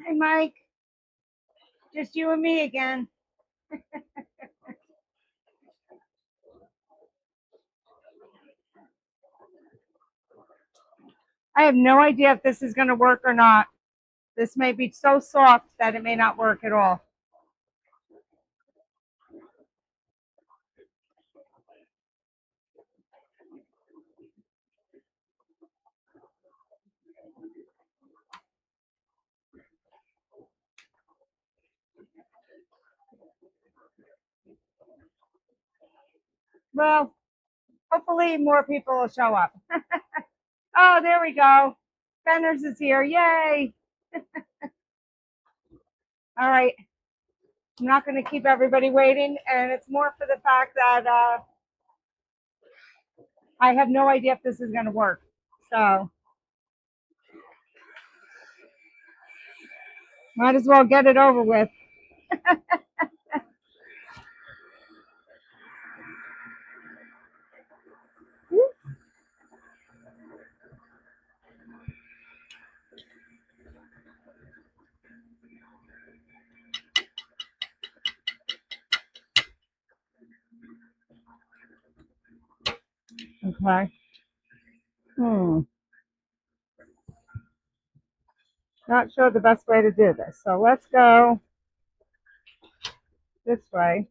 Hey, Mike. Just you and me again. I have no idea if this is going to work or not. This may be so soft that it may not work at all. Well, hopefully more people will show up. Oh, there we go. Fenners is here. Yay. All right. I'm not going to keep everybody waiting. And it's more for the fact that I have no idea if this is going to work. So might as well get it over with. Okay. Not sure the best way to do this. So let's go this way.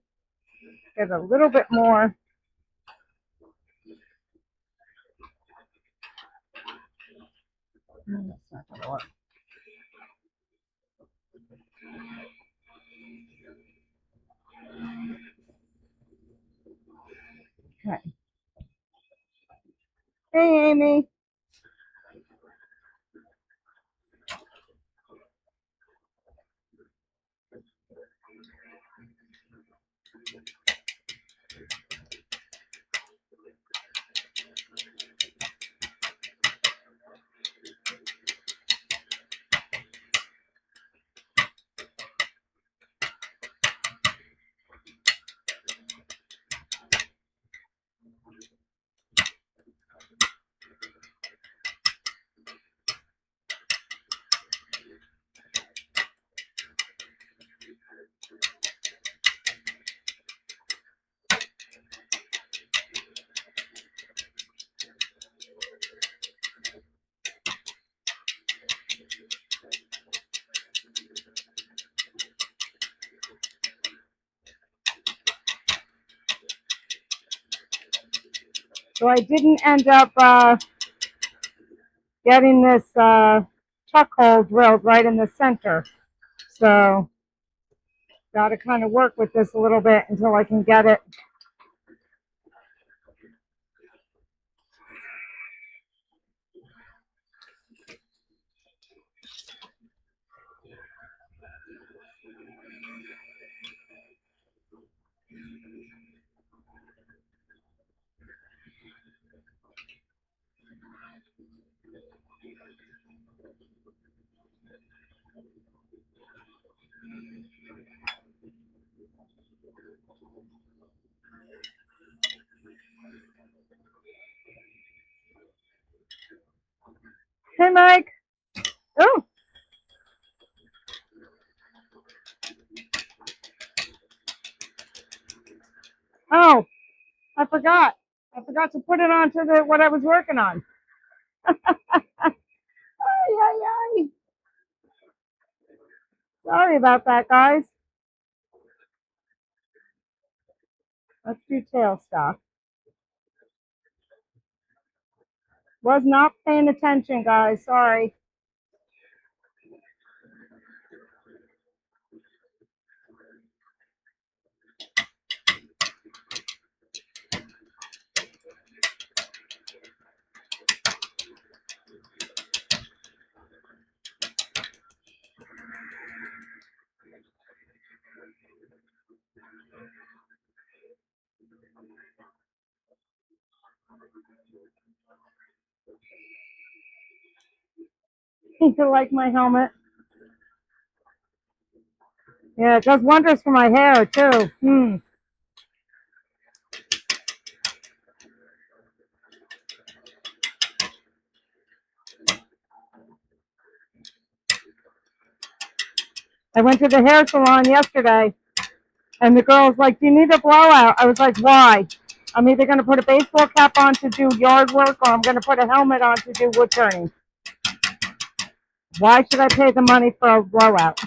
Get a little bit more. That's not going to work. Okay. Hey, Amy. So I didn't end up getting this chuck hole drilled right in the center. So got to kind of work with this a little bit until I can get it. Hey, Mike. Oh. Oh, I forgot. I forgot to put it onto the what I was working on. Ay, ay, ay. Sorry about that, guys. Let's do tailstock. Was not paying attention, guys. Sorry. You like my helmet? Yeah, it does wonders for my hair, too. I went to the hair salon yesterday, and the girl's like, "Do you need a blowout?" I was like, "Why? I'm either going to put a baseball cap on to do yard work, or I'm going to put a helmet on to do wood turning. Why should I pay the money for a blowout?"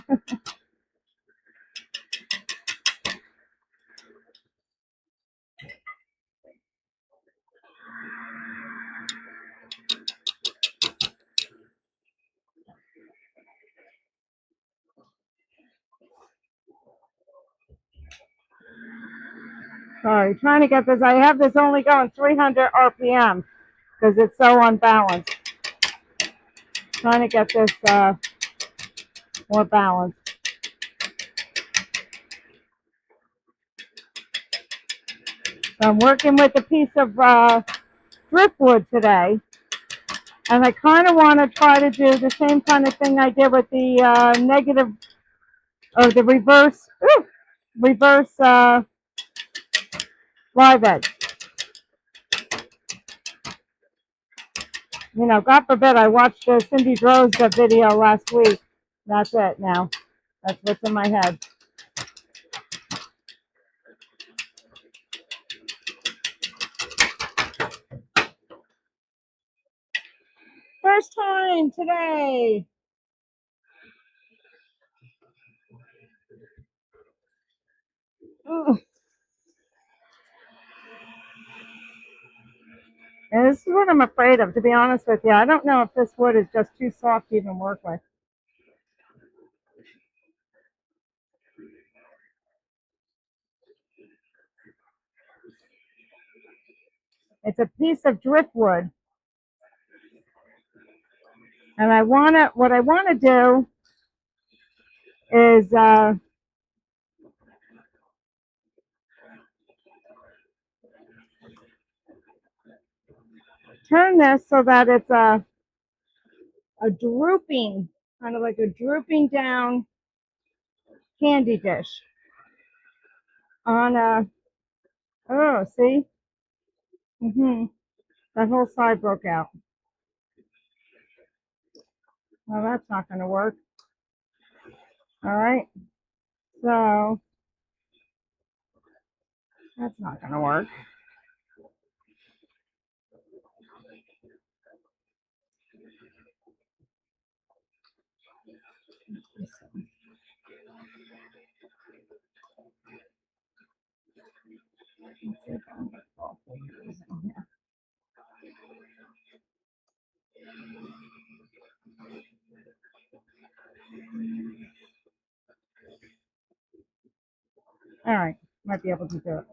Sorry, trying to get this. I have this only going 300 RPM because it's so unbalanced. Trying to get this more balanced. So I'm working with a piece of driftwood today, and I kind of want to try to do the same kind of thing I did with the negative, or the reverse live edge. You know, God forbid, I watched the Cindy Rose video last week. That's it now. That's what's in my head. First time today. Ooh. And this is what I'm afraid of, to be honest with you. I don't know if this wood is just too soft to even work with. It's a piece of driftwood. And what I want to do is turn this so that it's a drooping, kind of like a drooping down candy dish on a, oh, see? That whole side broke out. Well, that's not going to work. All right. So that's not going to work. All right. Might be able to do it.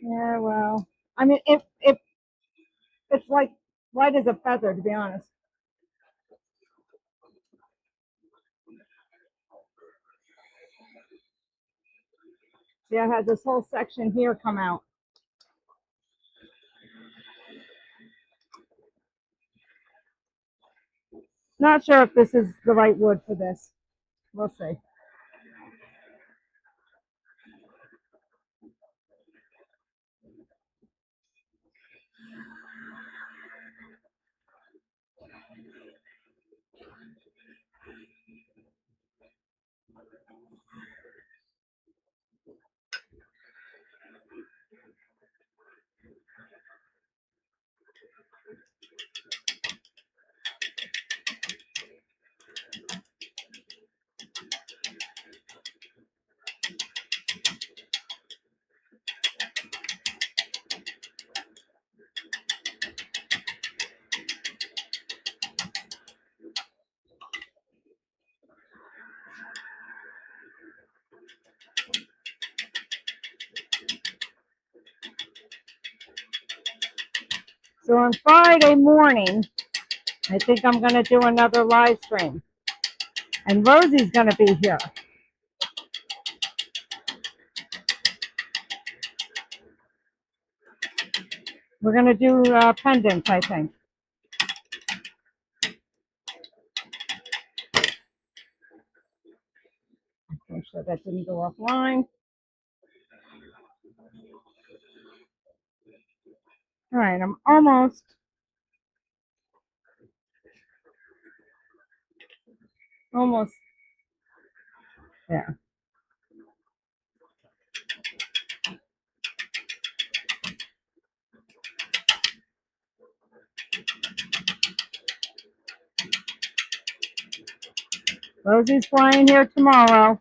Yeah, well, I mean, it's like light as a feather, to be honest. See, I had this whole section here come out. Not sure if this is the right wood for this. We'll see. So on Friday morning, I think I'm going to do another live stream. And Rosie's going to be here. We're going to do pendants, I think. Make sure that didn't go offline. All right, I'm almost. Almost there. Rosie's flying here tomorrow.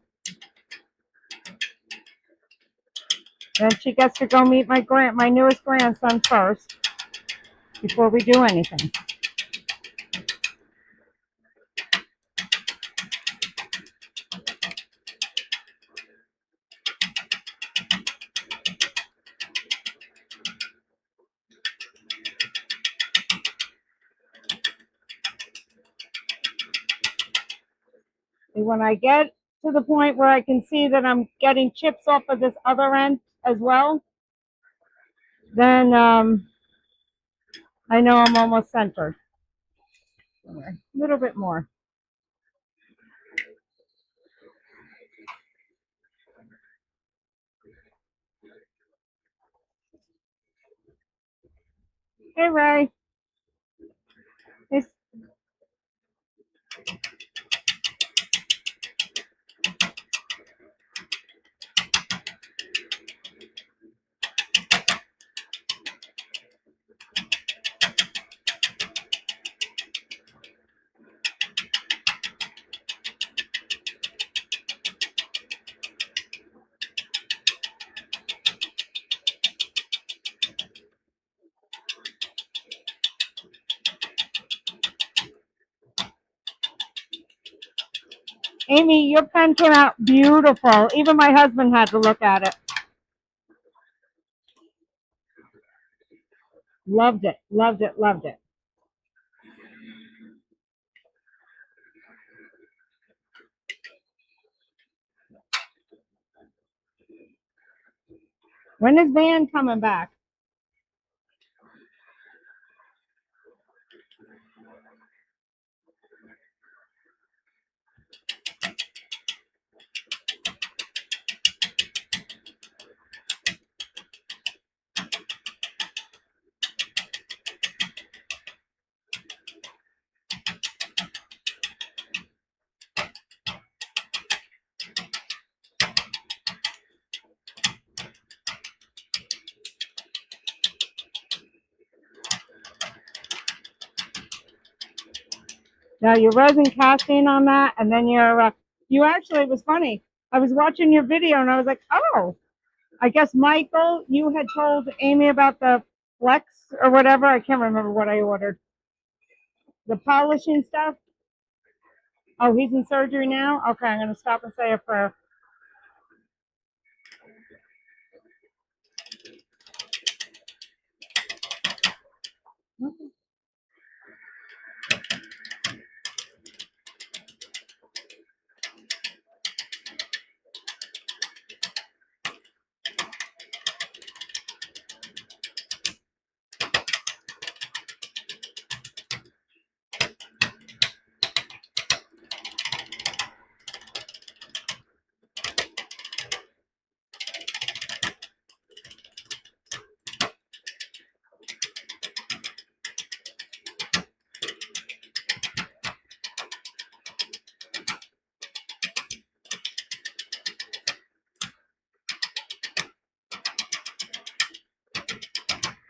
Then she gets to go meet my newest grandson first before we do anything. And when I get to the point where I can see that I'm getting chips off of this other end as well, then I know I'm almost centered. A little bit more. Hey, Ray. It's, Amy, your pen came out beautiful. Even my husband had to look at it. Loved it, loved it, loved it. When is Van coming back? Now your resin casting on that, and then you actually, it was funny. I was watching your video and I was like, oh, I guess Michael, you had told Amy about the flex or whatever. I can't remember what I ordered. The polishing stuff. Oh, he's in surgery now? Okay, I'm going to stop and say a prayer.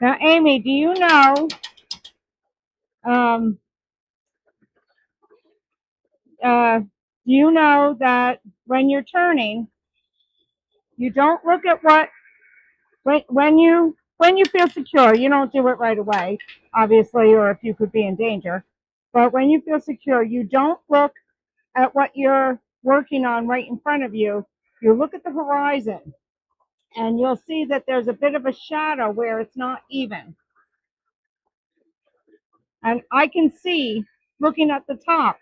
Now, Amy, do you know, that when you're turning, you don't look at when you feel secure, you don't do it right away, obviously, or if you could be in danger. But when you feel secure, you don't look at what you're working on right in front of you. You look at the horizon, and you'll see that there's a bit of a shadow where it's not even. And I can see, looking at the top,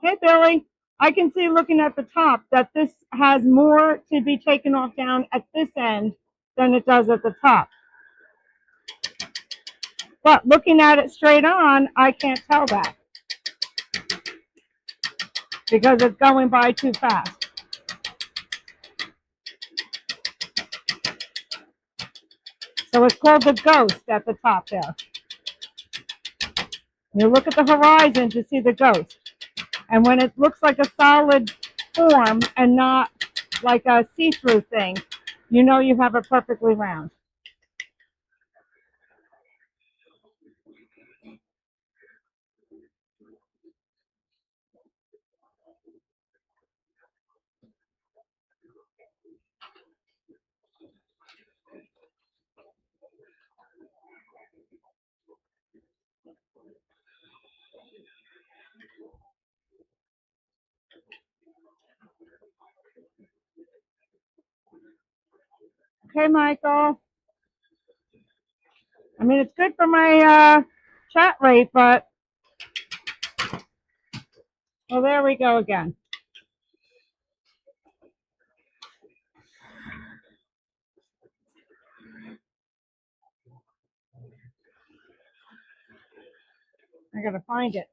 hey, Billy, I can see looking at the top that this has more to be taken off down at this end than it does at the top. But looking at it straight on, I can't tell that because it's going by too fast. So it's called the ghost at the top there. You look at the horizon to see the ghost. And when it looks like a solid form and not like a see-through thing, you know you have it perfectly round. Okay, Michael. I mean, it's good for my chat rate, but, well, there we go again. I gotta find it.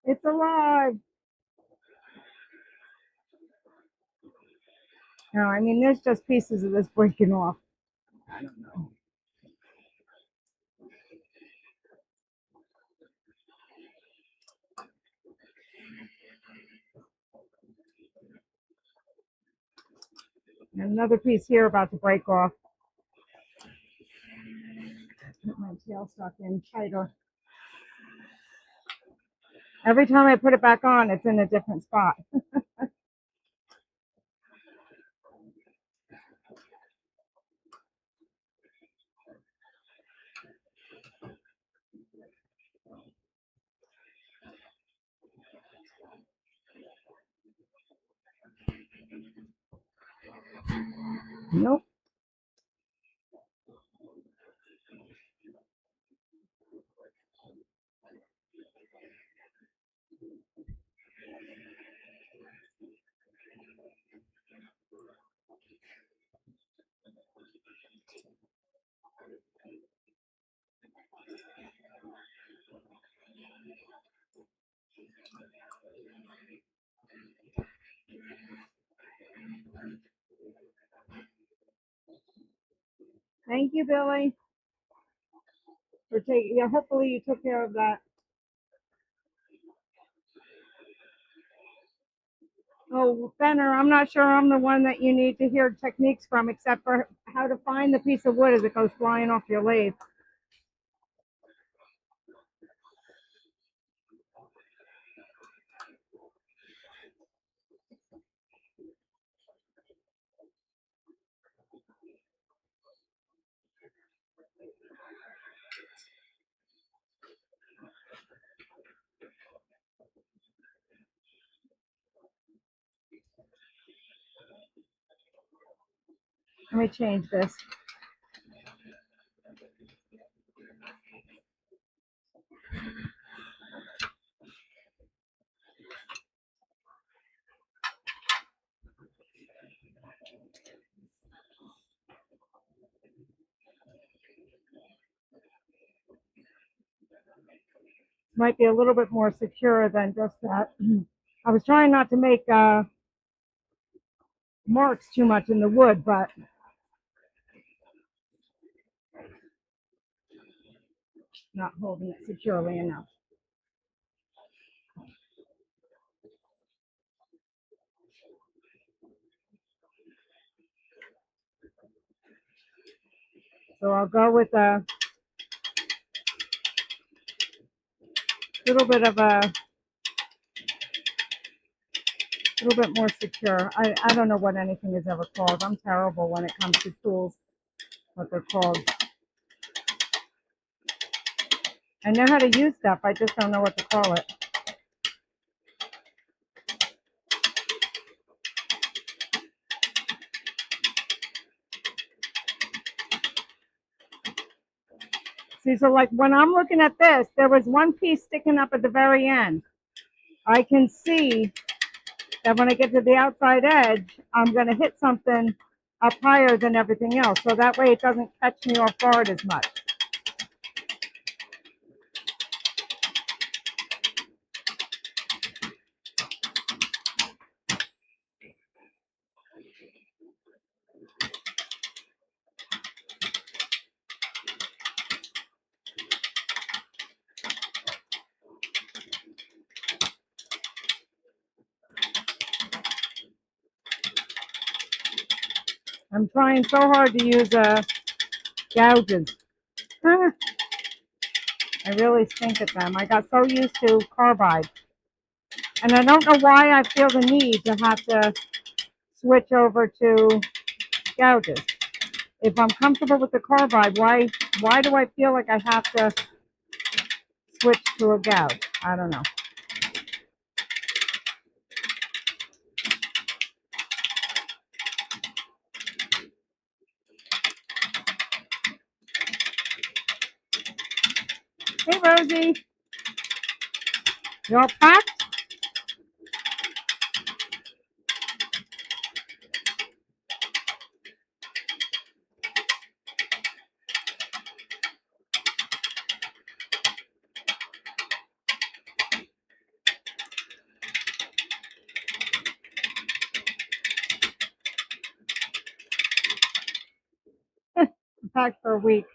It's alive. No, I mean, there's just pieces of this breaking off. I don't know. And another piece here about to break off. Put my tail stuck in tighter. Every time I put it back on, it's in a different spot. Nope. Thank you, Billy, for taking. Yeah, hopefully you took care of that. Oh, Benner, I'm not sure I'm the one that you need to hear techniques from, except for how to find the piece of wood as it goes flying off your lathe. Let me change this. Might be a little bit more secure than just that. I was trying not to make marks too much in the wood, but not holding it securely enough. So I'll go with a little bit of a little bit more secure. I don't know what anything is ever called. I'm terrible when it comes to tools, what they're called. I know how to use stuff, I just don't know what to call it. See, so like when I'm looking at this, there was one piece sticking up at the very end. I can see that when I get to the outside edge, I'm going to hit something up higher than everything else. So that way it doesn't catch me off guard as much. I'm trying so hard to use gouges. I really stink at them. I got so used to carbide. And I don't know why I feel the need to have to switch over to gouges. If I'm comfortable with the carbide, why do I feel like I have to switch to a gouge? I don't know. Hey, Rosie. You all packed? Packed for a week.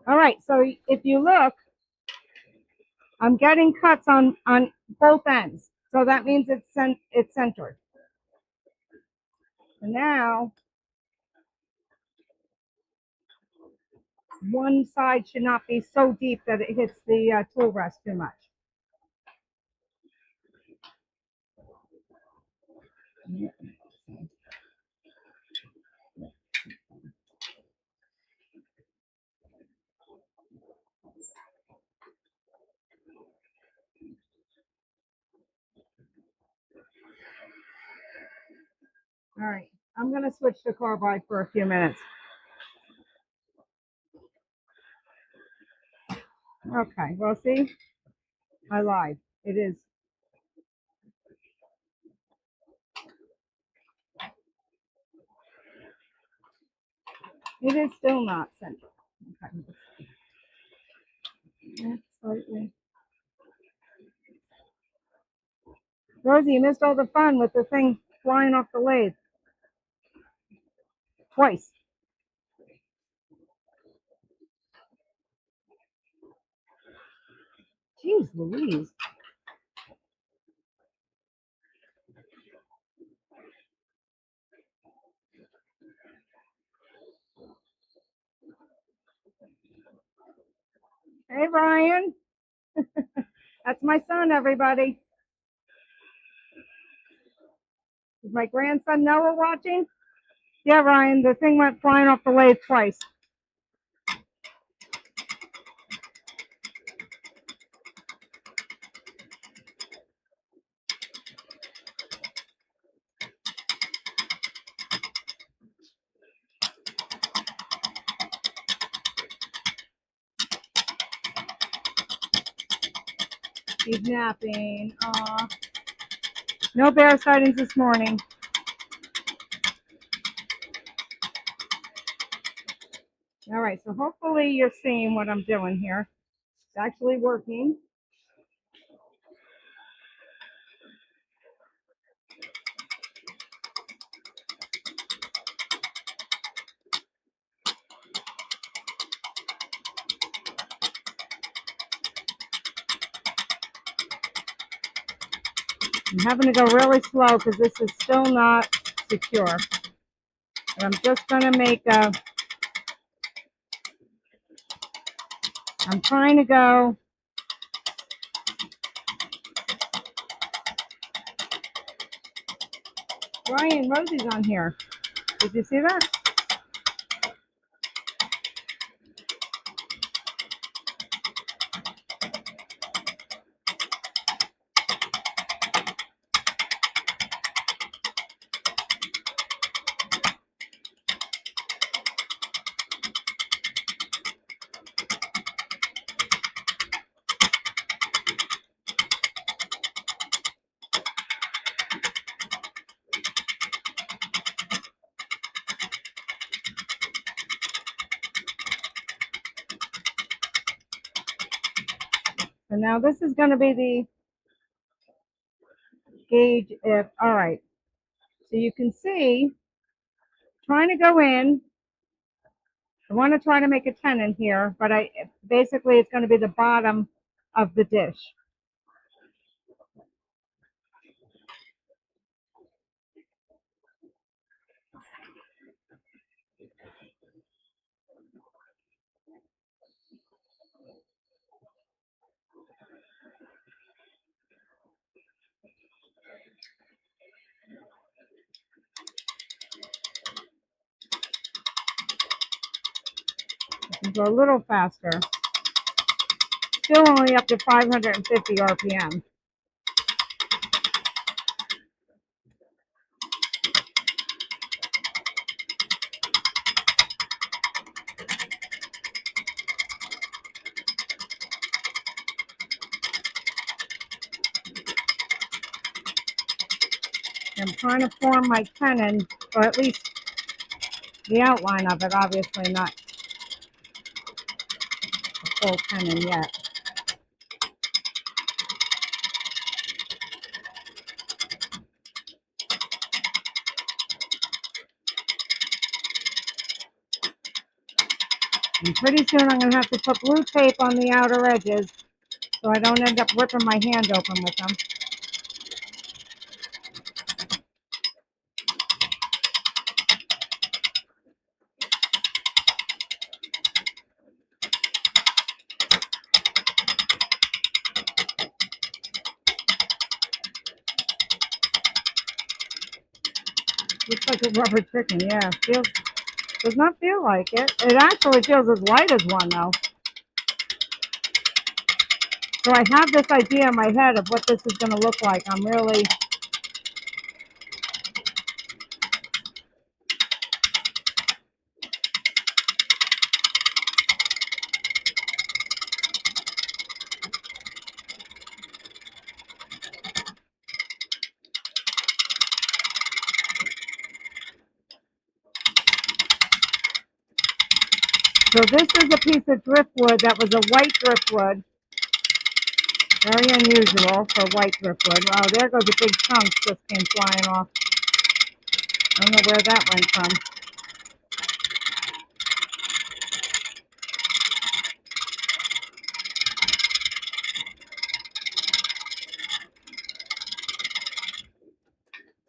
All right, so if you look, I'm getting cuts on both ends. So that means it's centered. And now, one side should not be so deep that it hits the tool rest too much. All right, I'm going to switch to carbide for a few minutes. Okay, well, see, I lied. It is. It is still not centered. Okay. Slightly. Rosie, you missed all the fun with the thing flying off the lathe. Twice. Jeez Louise. Hey, Ryan. That's my son, everybody. Is my grandson Noah watching? Yeah, Ryan, the thing went flying off the lathe twice. He's napping. Aw. No bear sightings this morning. All right, so hopefully you're seeing what I'm doing here. It's actually working. I'm having to go really slow because this is still not secure. And I'm just going to make a, I'm trying to go Ryan, Rosie's on here. Did you see that? So now this is going to be the gauge if, all right. So you can see, trying to go in, I want to try to make a tenon here, but basically it's going to be the bottom of the dish. Go a little faster. Still only up to 550 RPM. I'm trying to form my tenon, or at least the outline of it, obviously not a full tenon yet. And pretty soon I'm going to have to put blue tape on the outer edges so I don't end up ripping my hand open with them. Looks like a rubber chicken, yeah. Does not feel like it. It actually feels as light as one though. So I have this idea in my head of what this is going to look like. I'm really... So this is a piece of driftwood that was a white driftwood. Very unusual for white driftwood. Oh, there goes a big chunk just came flying off. I don't know where that went from.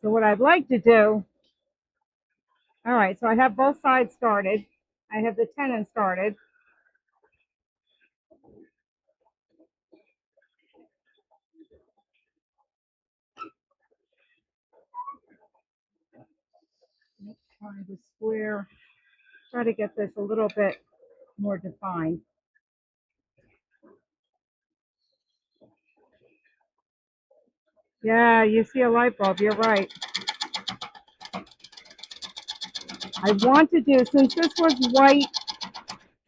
So what I'd like to do, all right, so I have both sides started. I have the tenon started. Let's try the square. Try to get this a little bit more defined. Yeah, you see a light bulb, you're right. I want to do, since this was white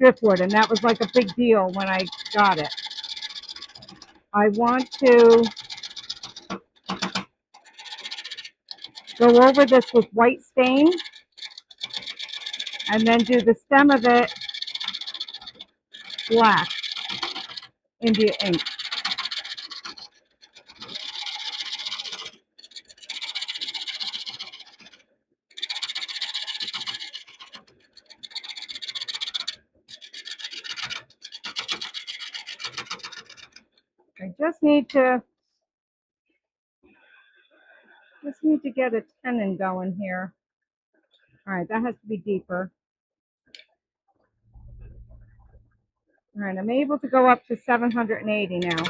driftwood, and that was like a big deal when I got it, I want to go over this with white stain and then do the stem of it black India ink. I just need to get a tenon going here. All right, that has to be deeper. All right, I'm able to go up to 780 now.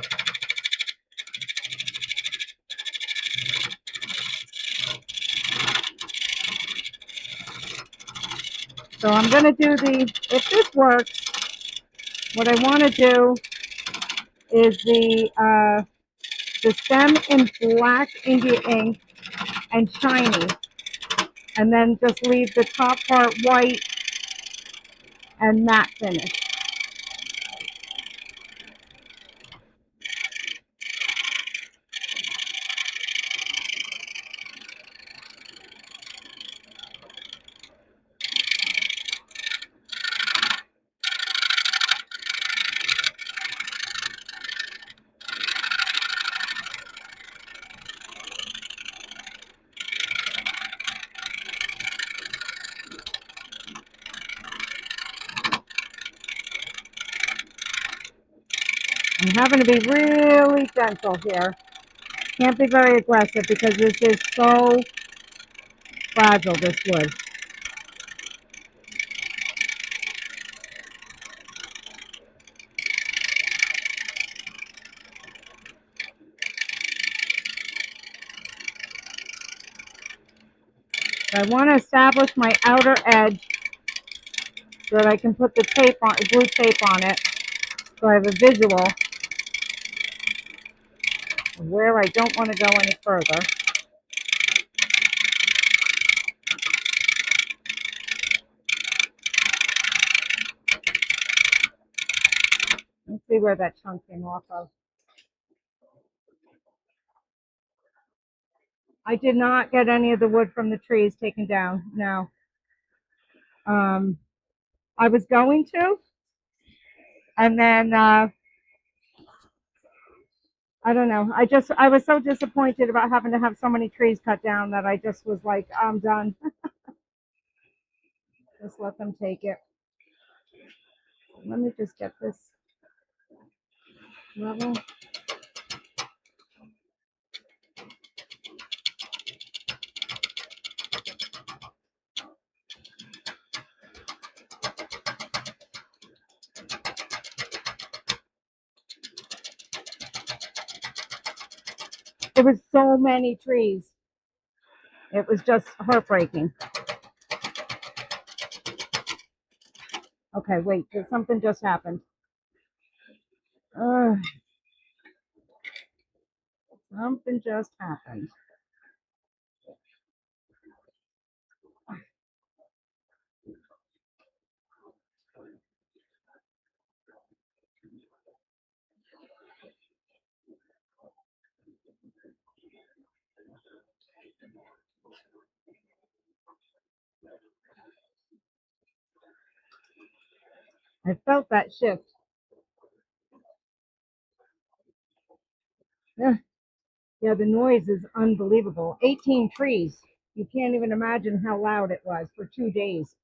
So I'm going to do if this works, what I want to do is the stem in black India ink and shiny, and then just leave the top part white and matte finish. I'm having to be really gentle here. Can't be very aggressive because this is so fragile, this wood. So I want to establish my outer edge so that I can put the tape on, glue tape on it, so I have a visual of where I don't want to go any further. Let's see where that chunk came off of. I did not get any of the wood from the trees taken down, no. I was going to, and then I don't know. I was so disappointed about having to have so many trees cut down that I just was like, I'm done. Just let them take it. Let me just get this level. There was so many trees. It was just heartbreaking. Okay, wait, something just happened. Something just happened. I felt that shift. Yeah, yeah, the noise is unbelievable. 18 trees. You can't even imagine how loud it was for 2 days.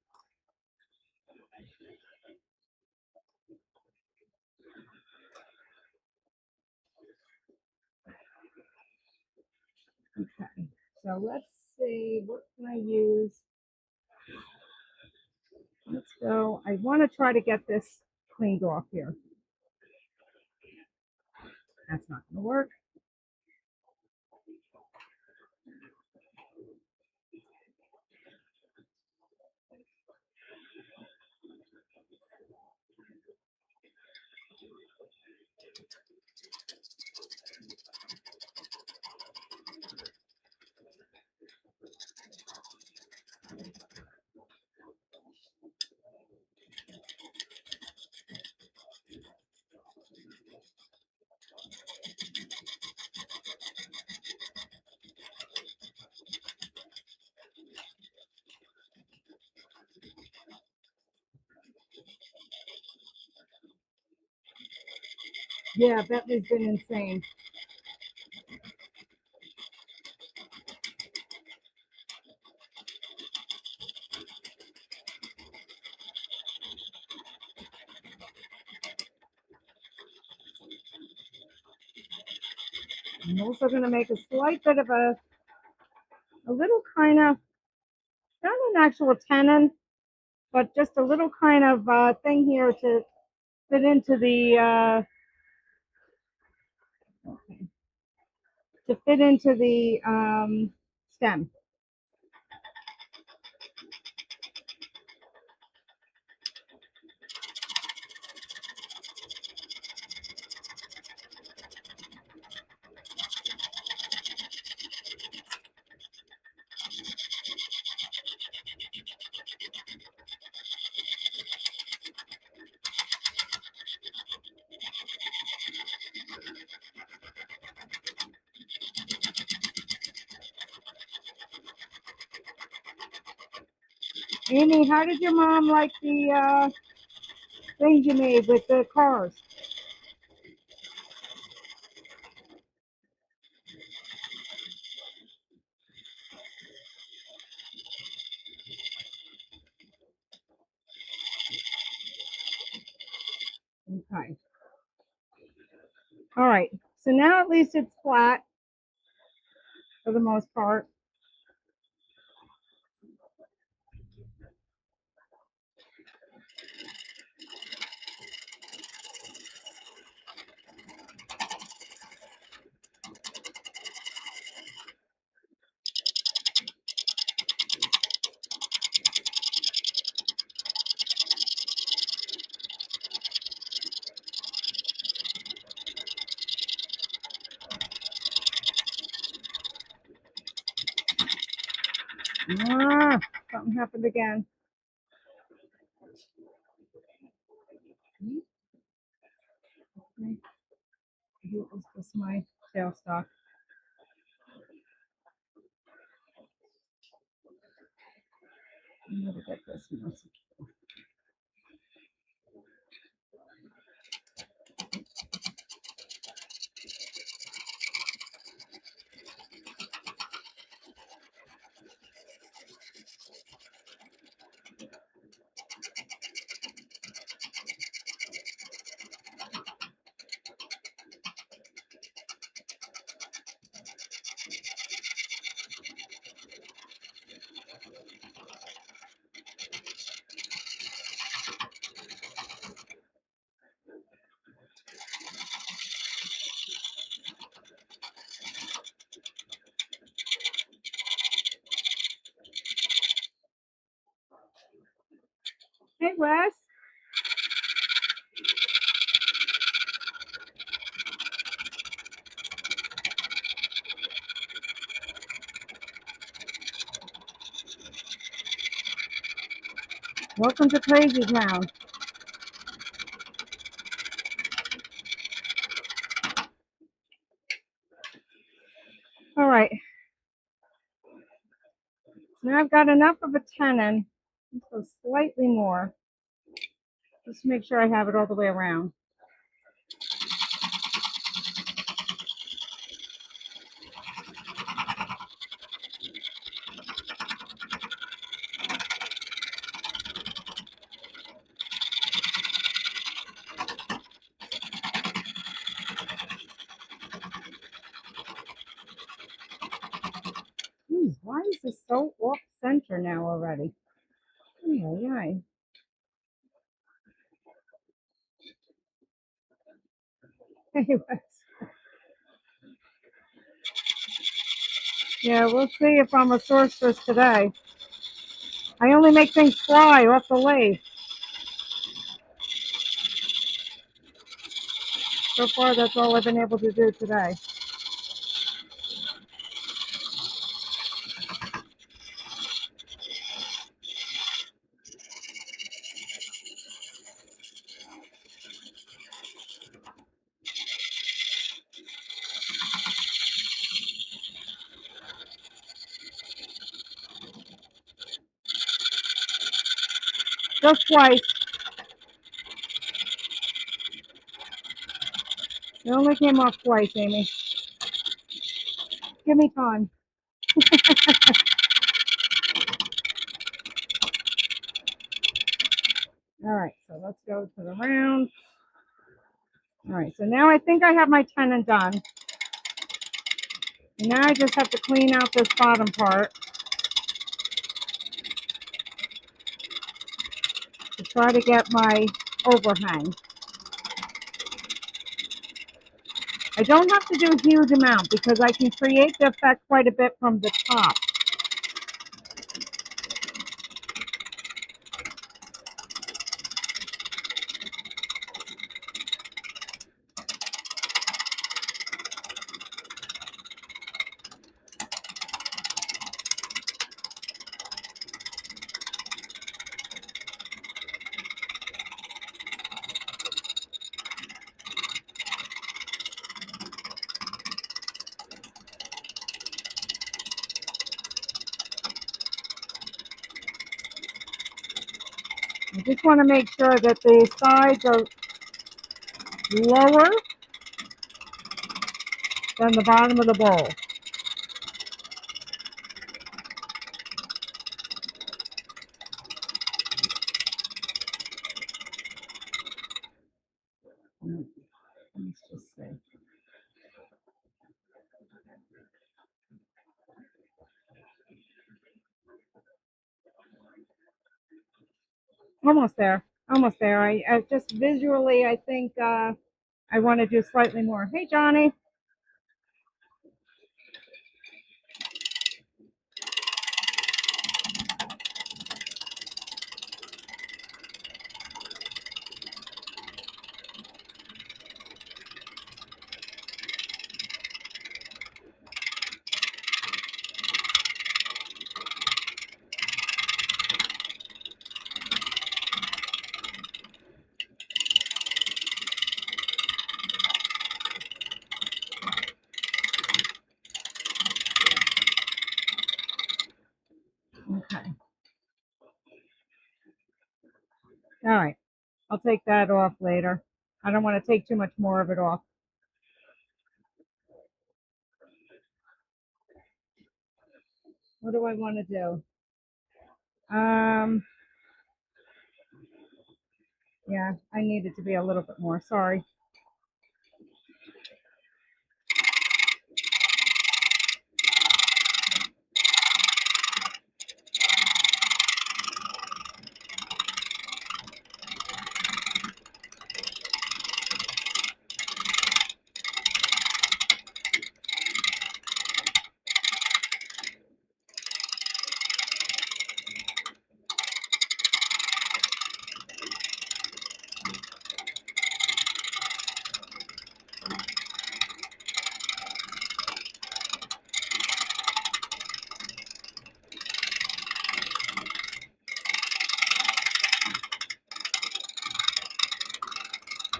Okay, so let's see, what can I use? Let's go. I want to try to get this cleaned off here. That's not going to work. Yeah, Bentley's been insane. I'm also going to make a slight bit of a little kind of, not an actual tenon, but just a little kind of thing here to fit into the stem. Amy, how did your mom like the things you made with the cars? Okay. All right, so now at least it's flat for the most part. Ah, something happened again. It was just my tailstock. I'm gonna get this message. Hey, Wes. Welcome to Crazy Town. All right. Now I've got enough of a tenon, so slightly more. Just to make sure I have it all the way around. Why is this so off center now already? Yeah. Anyways. Yeah, we'll see if I'm a sorceress today. I only make things fly off the lathe. So far, that's all I've been able to do today. Just twice. It only came off twice, Amy. Give me time. All right, so let's go to the round. All right, so now I think I have my tenon done. And now I just have to clean out this bottom part to try to get my overhang. I don't have to do a huge amount because I can create the effect quite a bit from the top. I just want to make sure that the sides are lower than the bottom of the bowl. Let's just see. Almost there. Almost there. I just visually, I think I want to do slightly more. Hey, Johnny. Okay. All right. I'll take that off later. I don't want to take too much more of it off. What do I want to do? Yeah, I need it to be a little bit more. Sorry.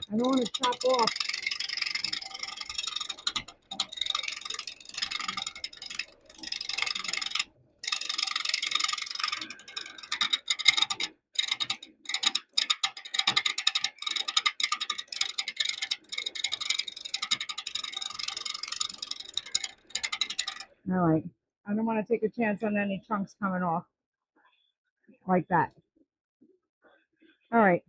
I don't want to chop off. All right. I don't want to take a chance on any chunks coming off like that. All right.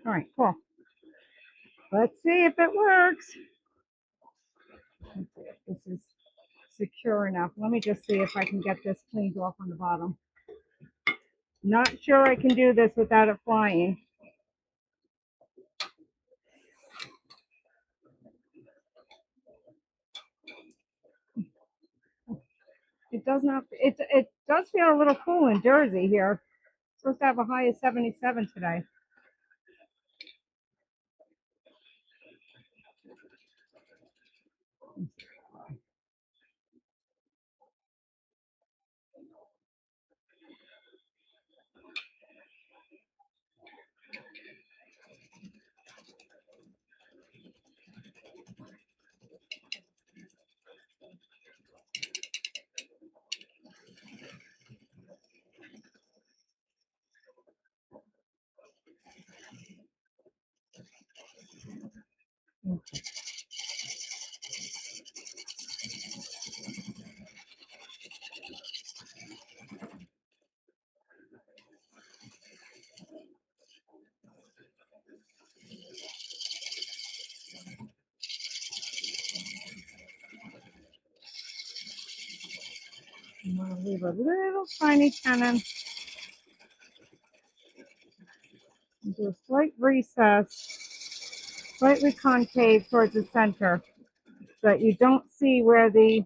All right, cool. Let's see if it works. Let's see if this is secure enough. Let me just see if I can get this cleaned off on the bottom. Not sure I can do this without it flying. It does not. It does feel a little cool in Jersey here. It's supposed to have a high of 77 today. I'm going to leave a little tiny tenon. Do a slight recess, slightly concave towards the center, so that you don't see where the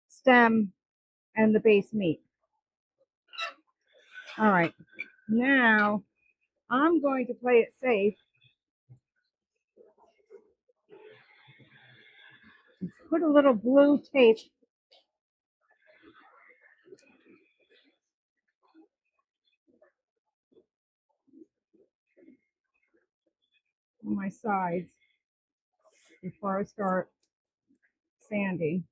stem and the base meet. All right, now I'm going to play it safe. Put a little blue tape on my sides before I start sanding.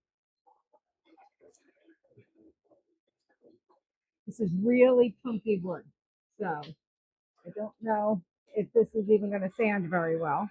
This is really chunky wood, so I don't know if this is even going to sand very well.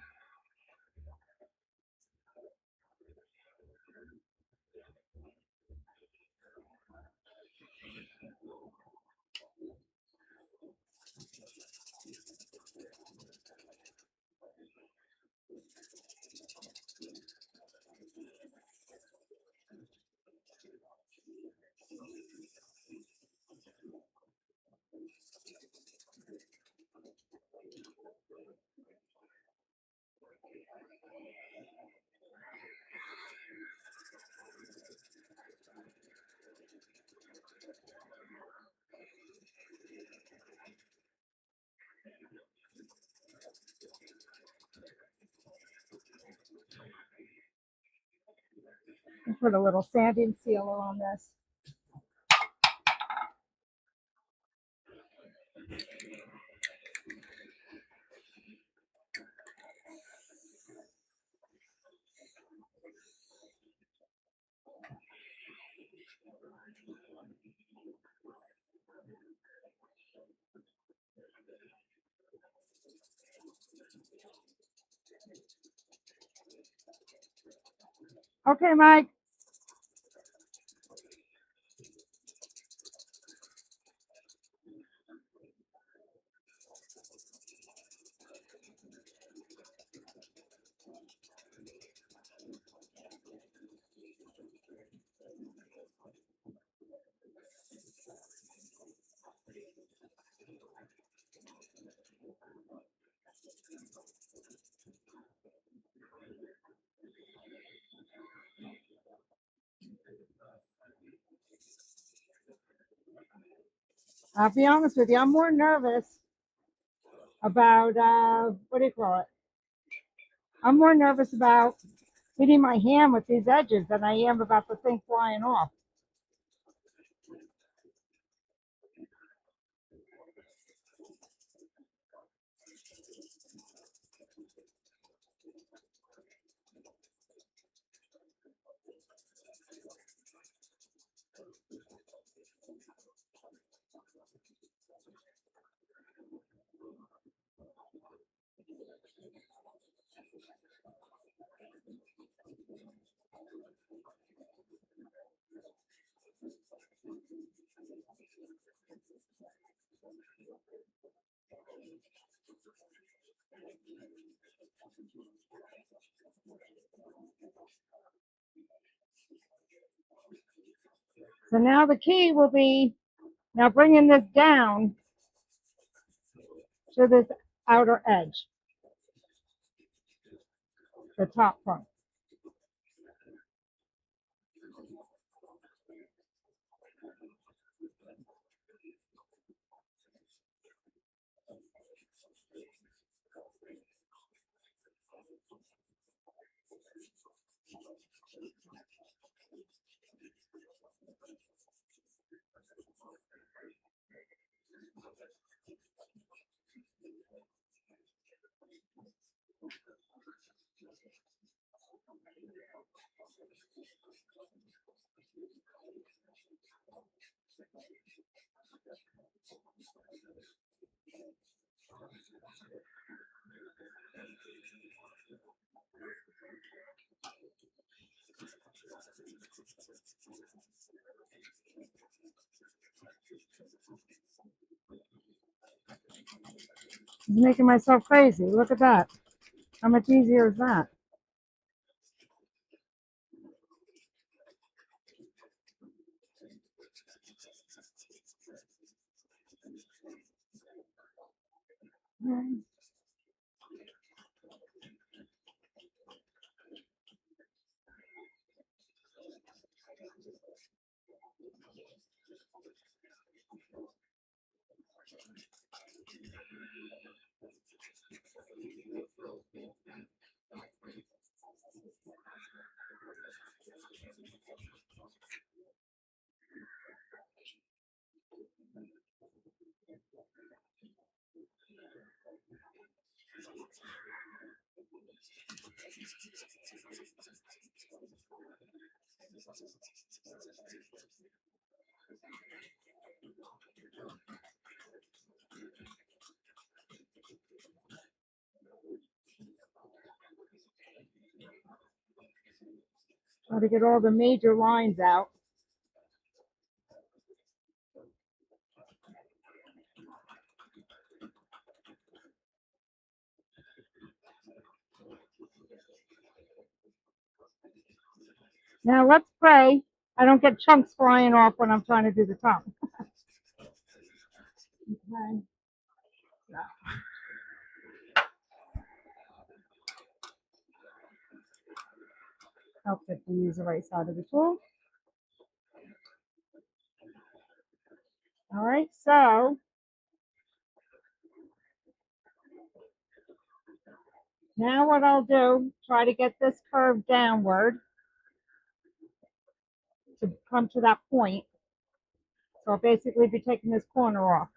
I'll put a little sanding sealer on this. Okay, Mike. I'll be honest with you, I'm more nervous about, what do you call it? I'm more nervous about hitting my hand with these edges than I am about the thing flying off. So now the key will be now bringing this down to this outer edge, the top part. I'm making myself crazy. Look at that. How much easier is that? Try to get all the major lines out. Now let's pray I don't get chunks flying off when I'm trying to do the top. Okay. Helps if you use the right side of the tool. All right, so now what I'll do, try to get this curve downward to come to that point. So I'll basically be taking this corner off.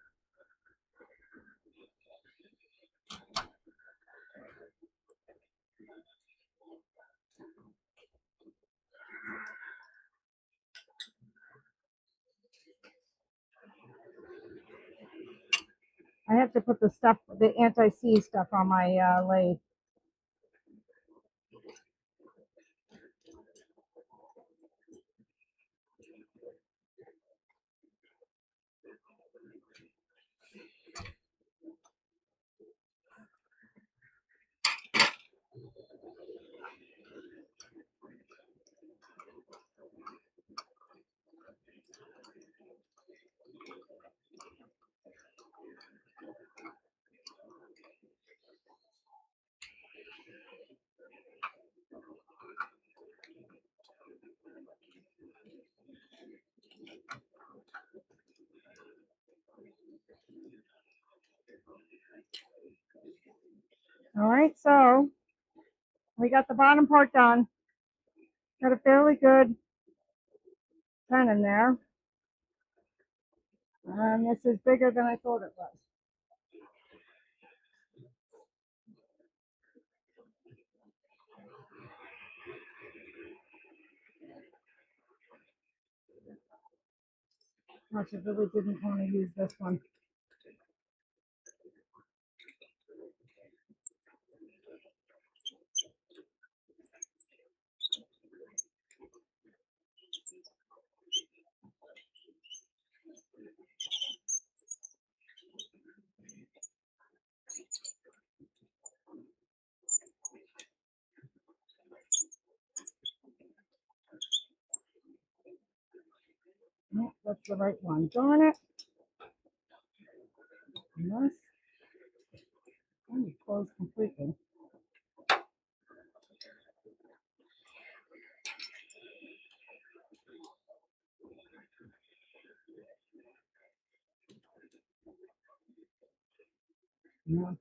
I have to put the stuff, the anti-seize stuff on my lathe. All right, so we got the bottom part done. Got a fairly good tenon there. And this is bigger than I thought it was. I really didn't want to use this one. Nope, that's the right one. Darn it. And this. And it's closed completely. No.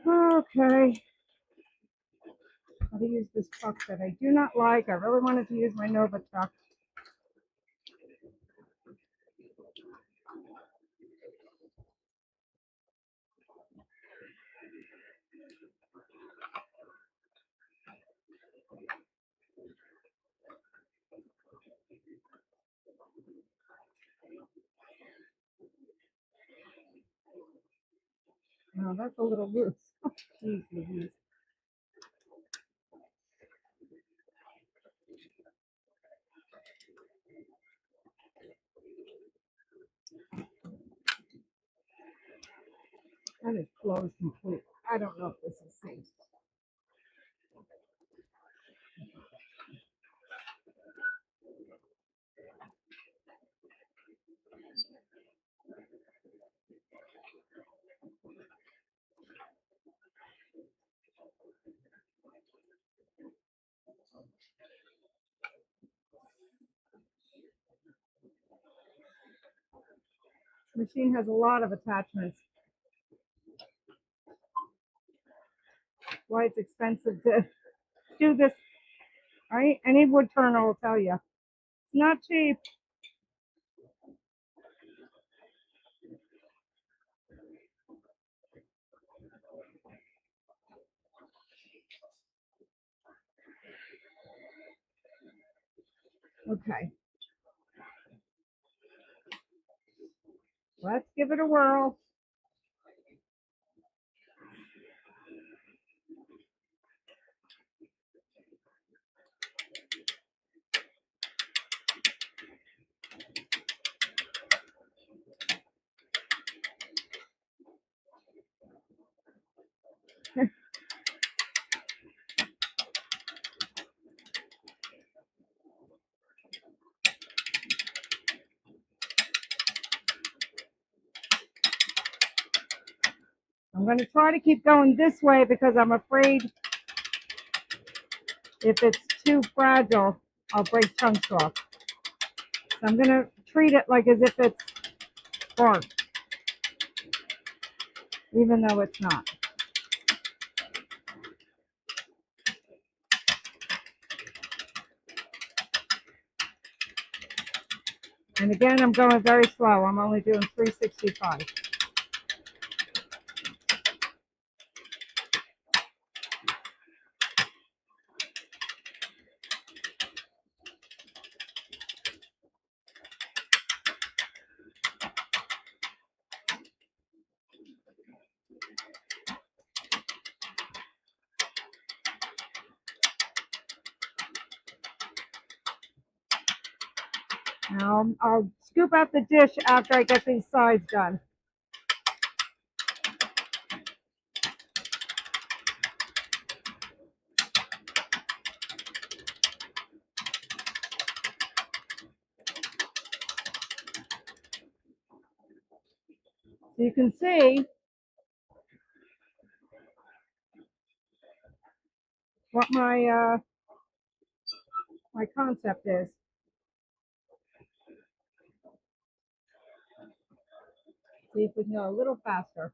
Okay. How to use this chuck that I do not like. I really wanted to use my Nova chuck. No, that's a little loose. Jeez, Louise. That is closed completely. I don't know if this is safe. The machine has a lot of attachments. Why it's expensive to do this, right? Any wood turner will tell you. It's not cheap. Okay, let's give it a whirl. I'm going to try to keep going this way because I'm afraid if it's too fragile, I'll break chunks off. So I'm going to treat it like as if it's bark, even though it's not. And again, I'm going very slow. I'm only doing 365. Now I'll scoop out the dish after I get these sides done. So you can see what my concept is. See if we can go a little faster.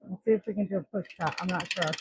Let's see if we can do a push cut. I'm not sure.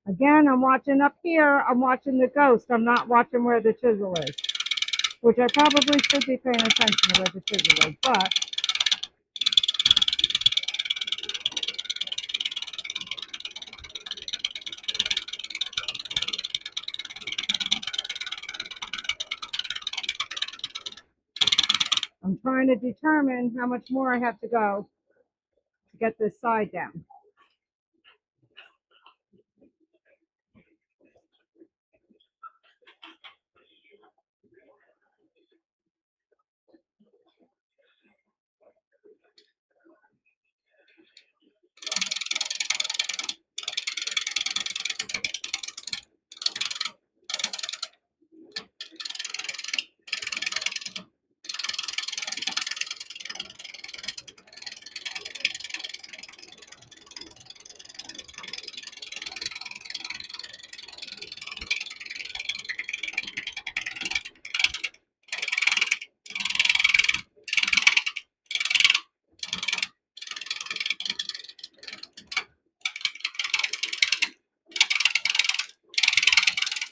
Again, I'm watching up here. I'm watching the ghost. I'm not watching where the chisel is, which I probably should be paying attention to where the chisel is, but I'm trying to determine how much more I have to go to get this side down.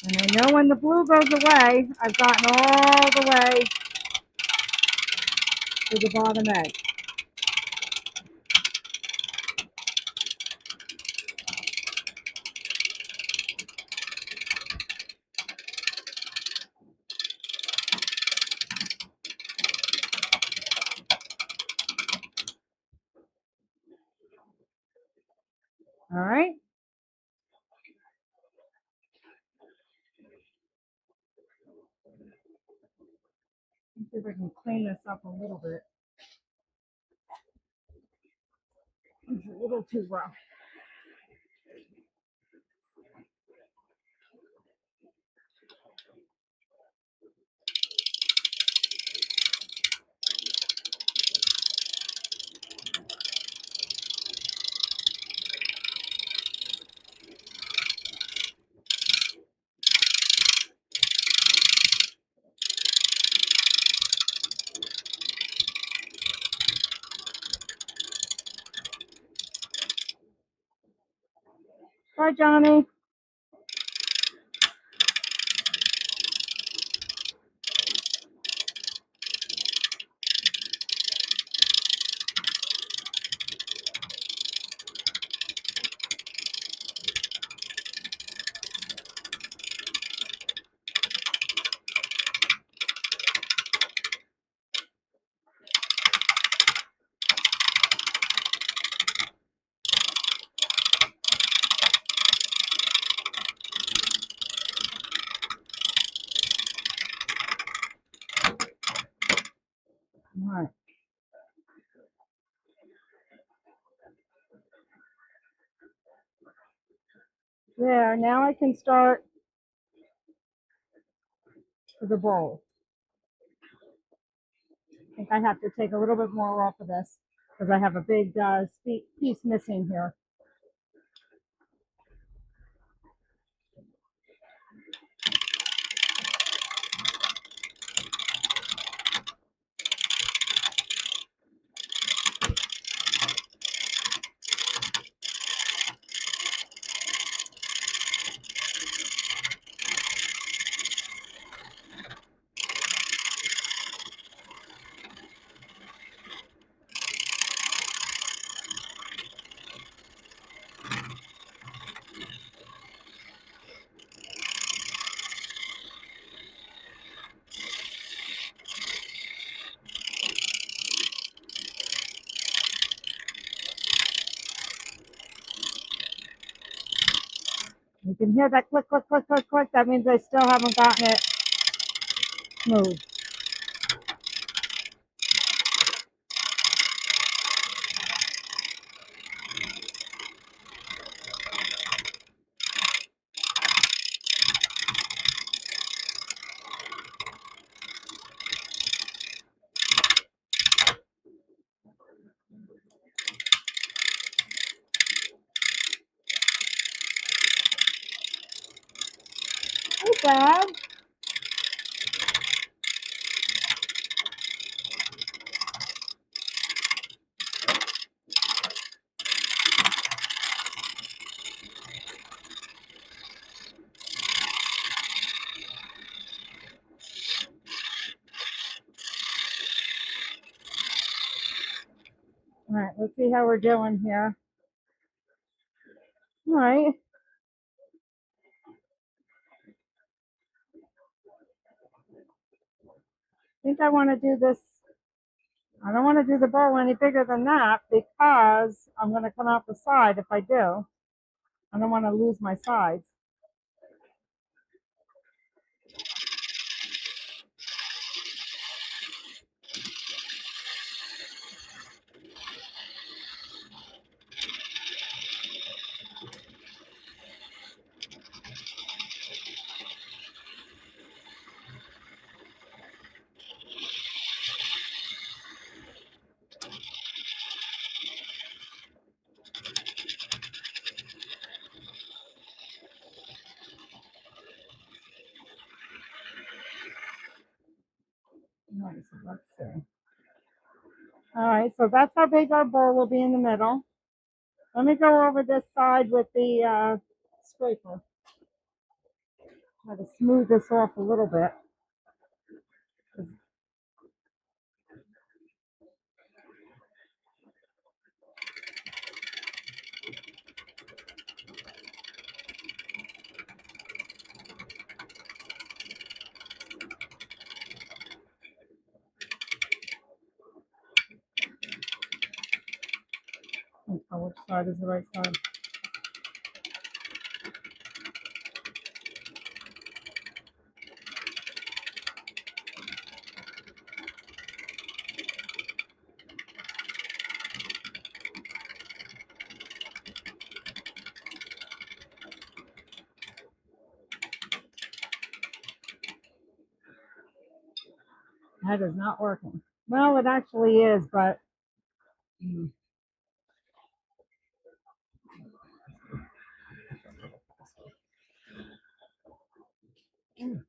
And I know when the blue goes away, I've gotten all the way to the bottom edge. All right. Let's see if I can clean this up a little bit. It's a little too rough. Bye, Johnny. All right. There, now I can start with the bowl. I think I have to take a little bit more off of this because I have a big piece missing here. You can hear that click, click, click, click, click. That means I still haven't gotten it smooth. Hey, Dad. All right, let's see how we're doing here. All right. I think I want to do this. I don't want to do the bowl any bigger than that because I'm going to come out the side if I do. I don't want to lose my sides. All right, so let's see. All right, so that's how big our bowl will be in the middle. Let me go over this side with the scraper. Try to smooth this off a little bit. Oh, which side is the right side? That is not working. Well, it actually is, but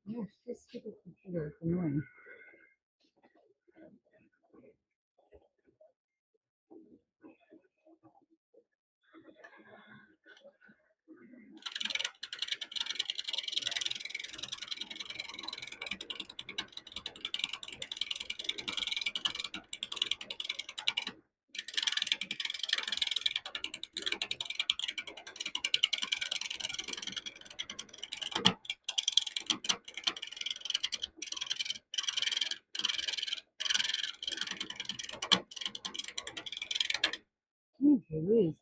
yes, this stupid computer is annoying. Jeez Louise.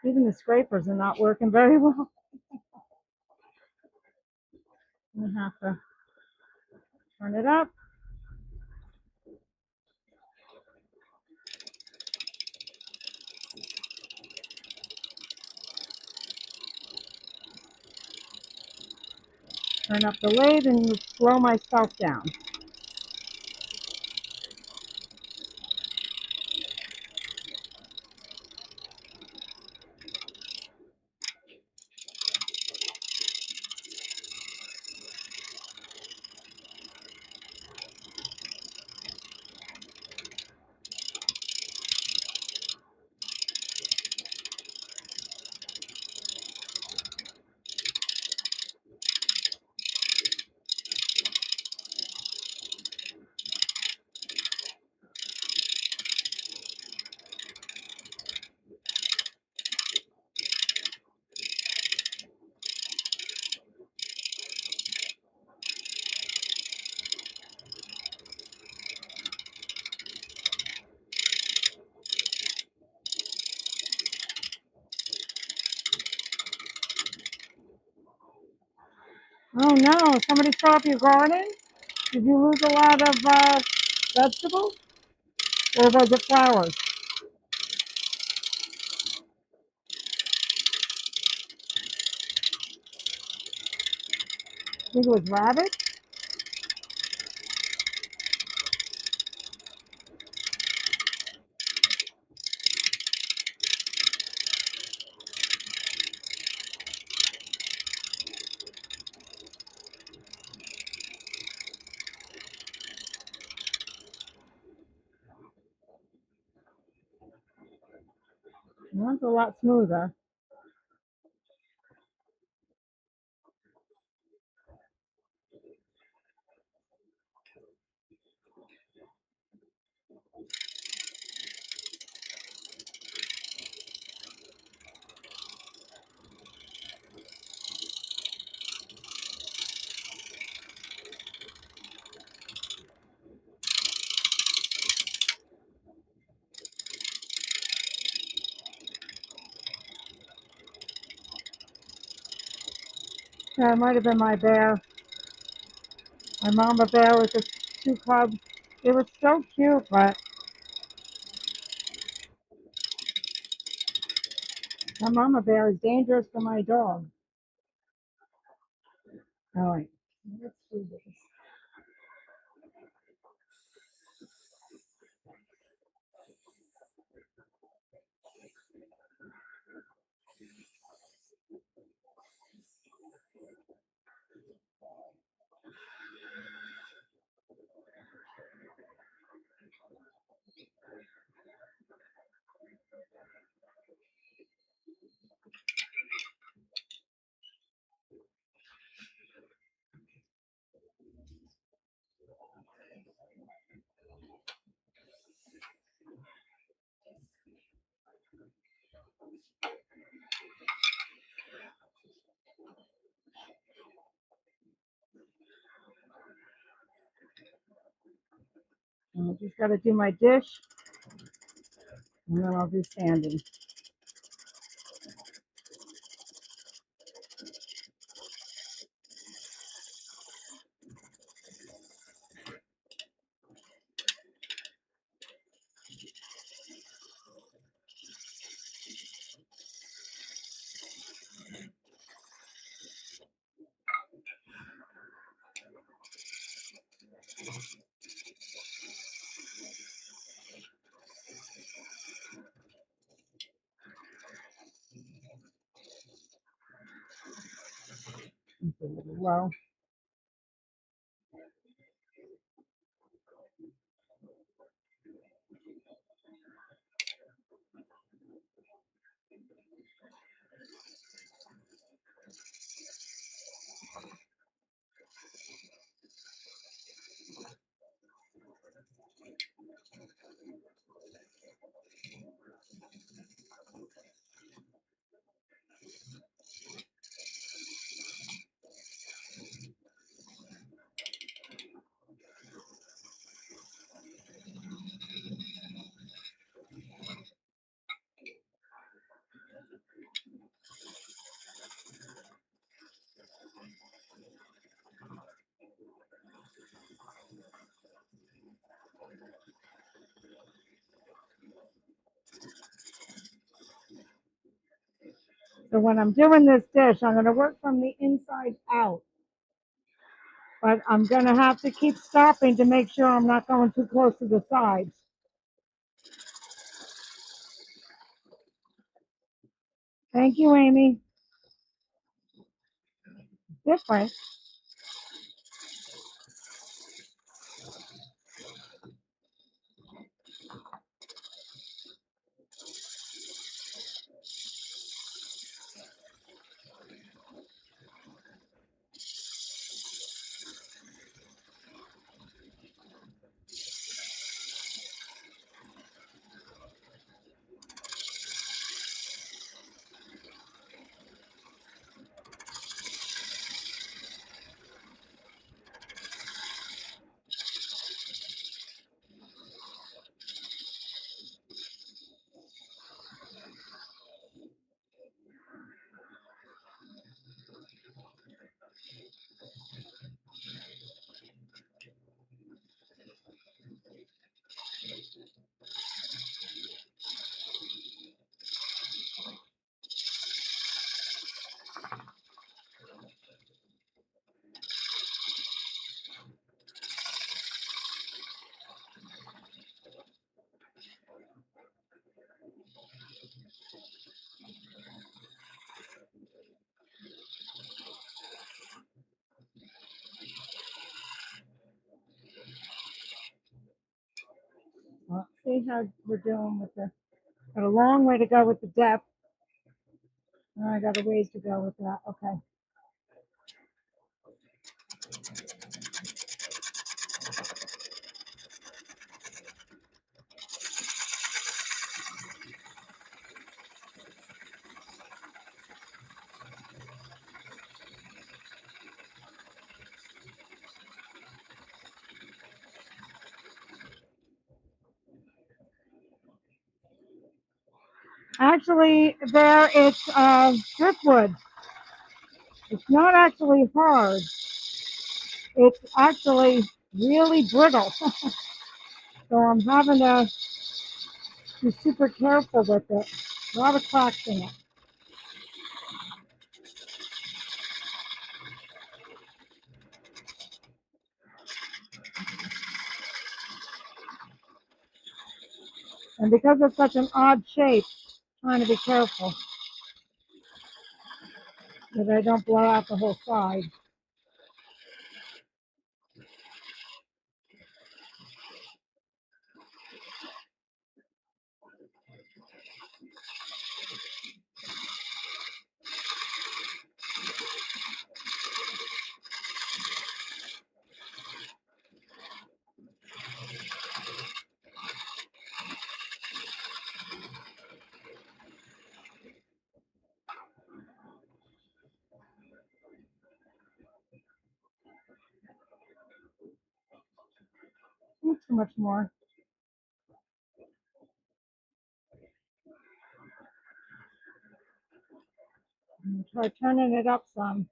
Even the scrapers are not working very well. I'm gonna have to turn it up. Turn up the lathe and slow myself down. Oh no, somebody saw up your garden? Did you lose a lot of vegetables? Or was it flowers? I think it was rabbits. That's a lot smoother. Yeah, it might have been my bear. My mama bear with the two cubs. It was so cute, but my mama bear is dangerous for my dog. All right, let's do this. I just got to do my dish, and then I'll do sanding. It's a little low. So when I'm doing this dish, I'm going to work from the inside out. But I'm going to have to keep stopping to make sure I'm not going too close to the sides. Thank you, Amy. Different. Well, see how we're doing with the, got a long way to go with the depth. I got a ways to go with that. Okay. Actually, there it's driftwood. It's not actually hard. It's actually really brittle. So I'm having to be super careful with it. A lot of cracks in it. And because it's such an odd shape, trying to be careful that I don't blow out the whole side. Not too much more. Try turning it up some.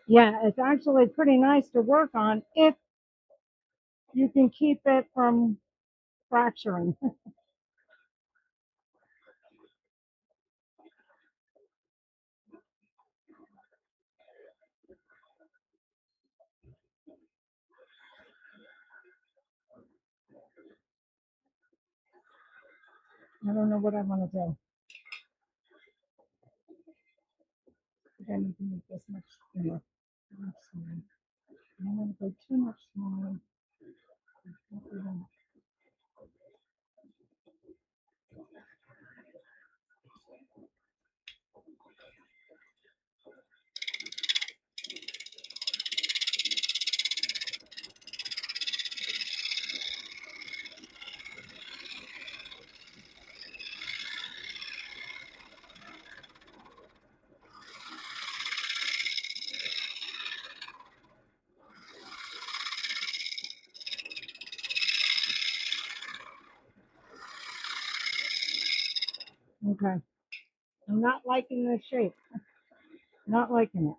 Yeah, it's actually pretty nice to work on if you can keep it from fracturing. I don't know what I want to do. I need to make this much thinner. Much smaller. I don't want to go too much smaller. Okay. I'm not liking this shape. Not liking it.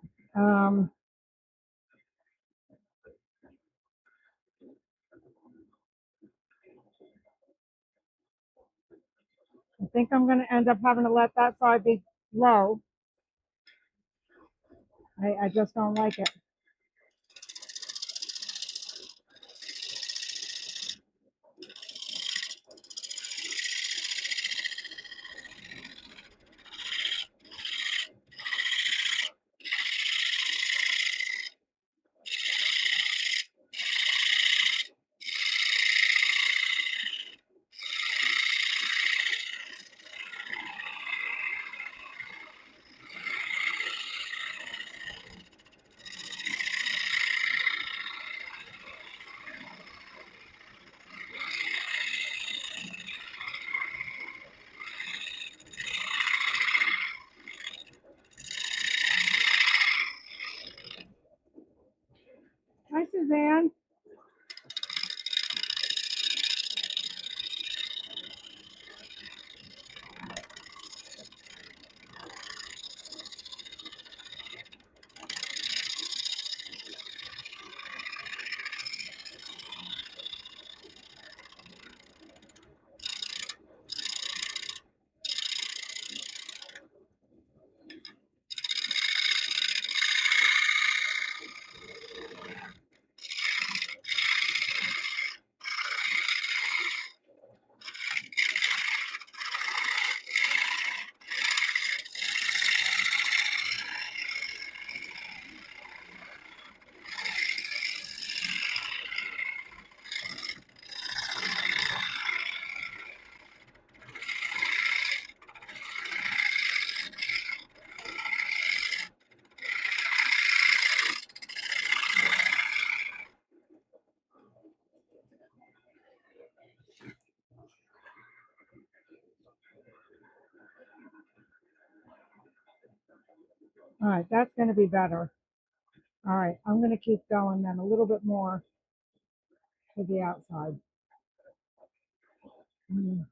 I think I'm going to end up having to let that side be low. I just don't like it. Hi, Suzanne. All right, that's going to be better. All right, I'm going to keep going then a little bit more to the outside. I'm going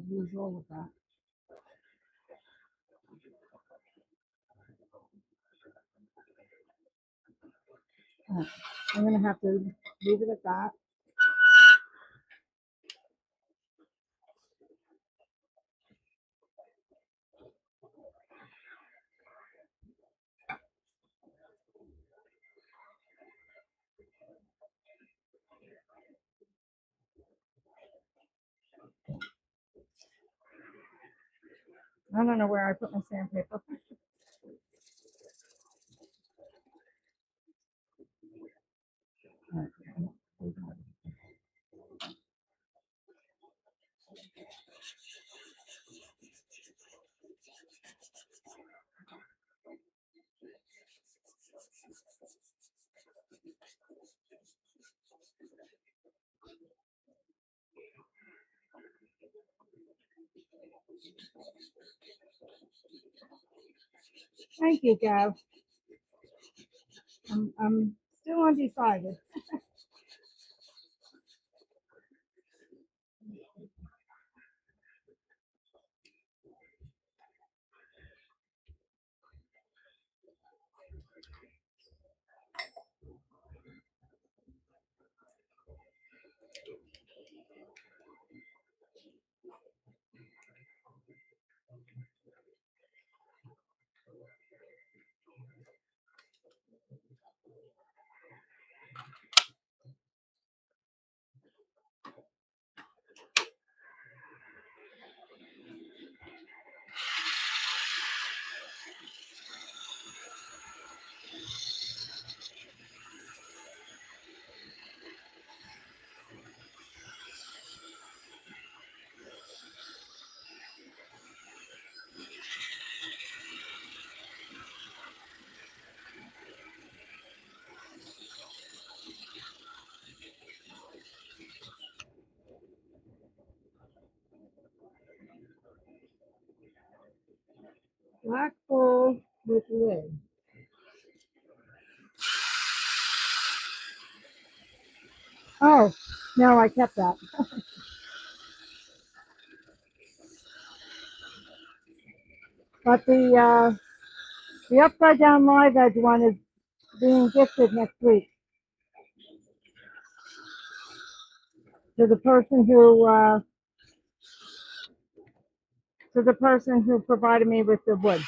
to use all of that. All right, I'm going to have to leave it at that. I don't know where I put my sandpaper. All right. Thank you, Gav. I'm still undecided. Black bowl with lid. Oh, no, I kept that. But the upside down live edge one is being gifted next week to the person who provided me with the wood.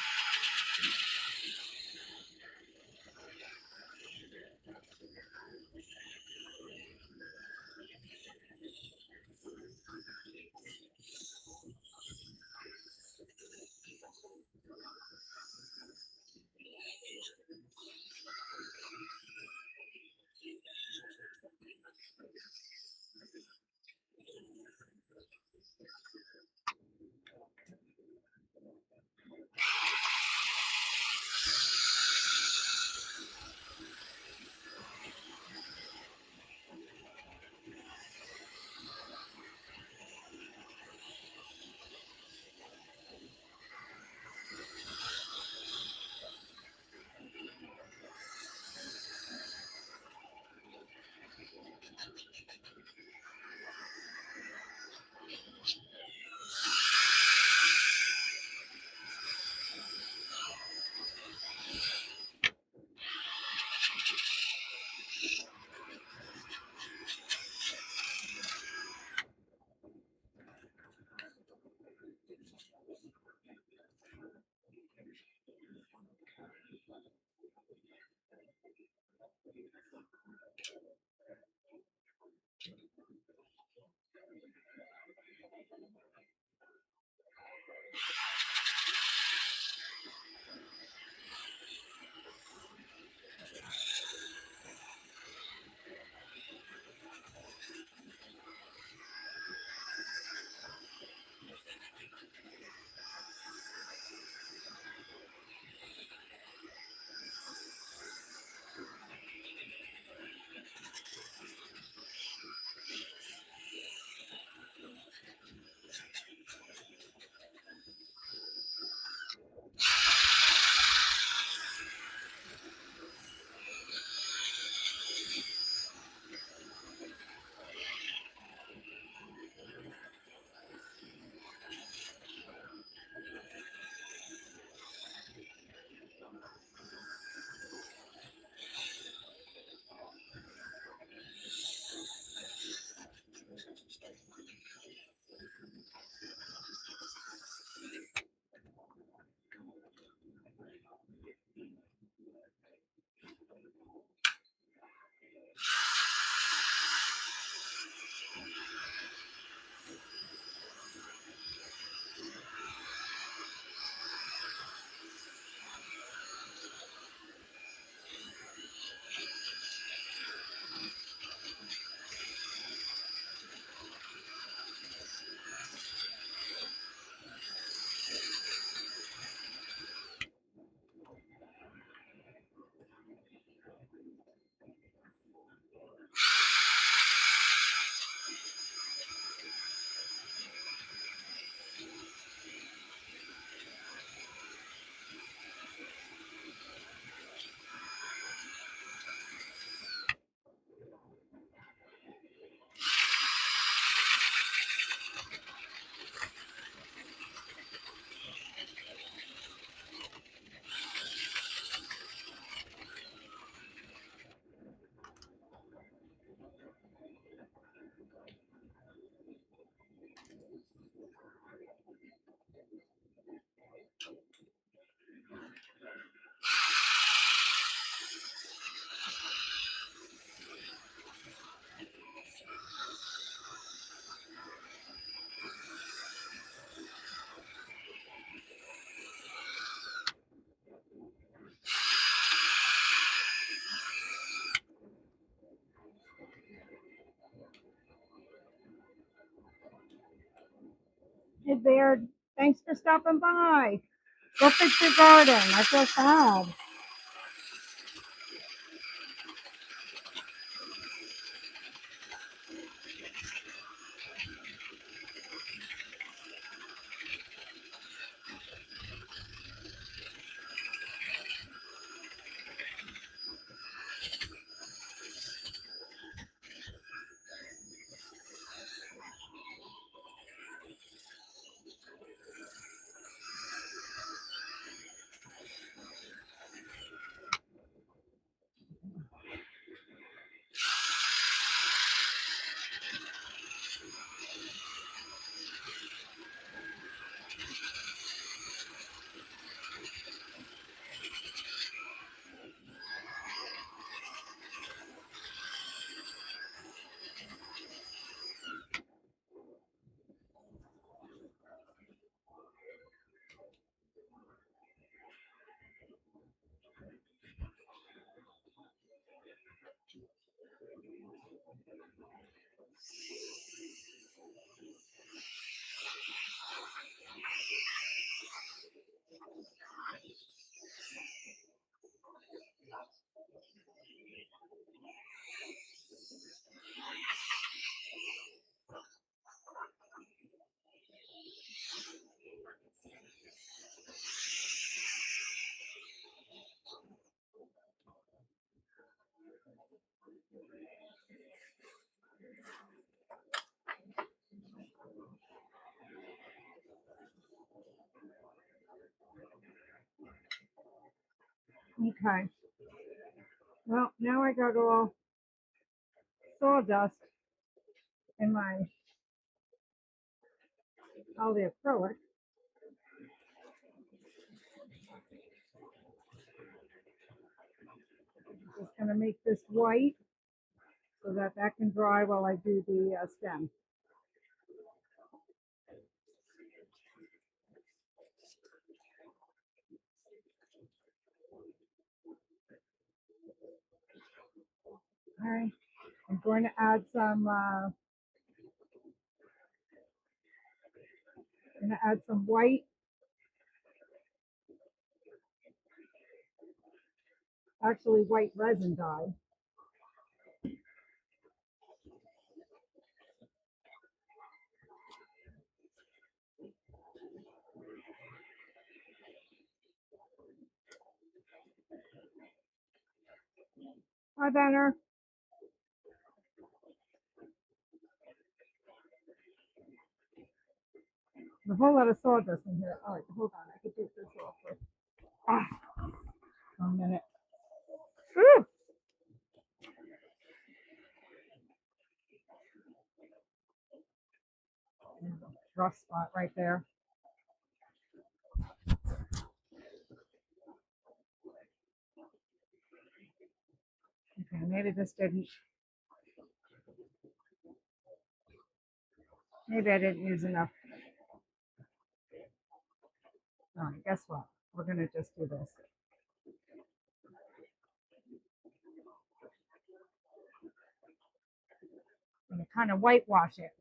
Hey, Baird, thanks for stopping by. Go fix your garden. I feel sad. Okay. Well, now I got all sawdust in all the acrylic. Just gonna make this white so that can dry while I do the stem. All right. I'm going to add some white, actually white resin dye. Hi, Benner. There's a whole lot of sawdust in here. All right, hold on. I can take this off with. Ah, 1 minute. Whew. Rough spot right there. Okay, maybe this didn't. Maybe I didn't use enough. All right, guess what? We're gonna just do this. I'm gonna kind of whitewash it.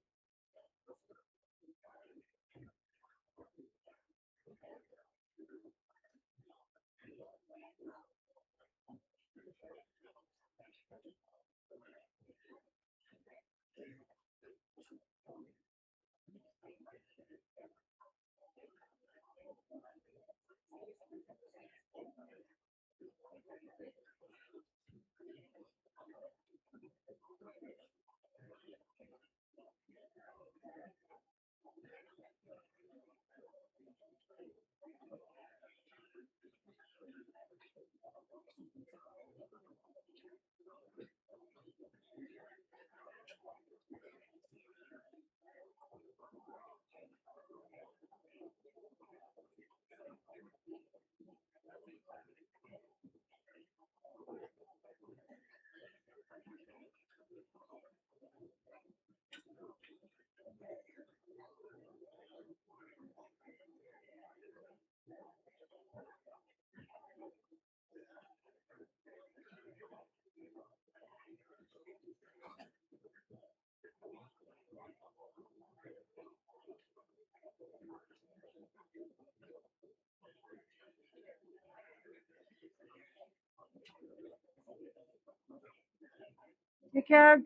Take care,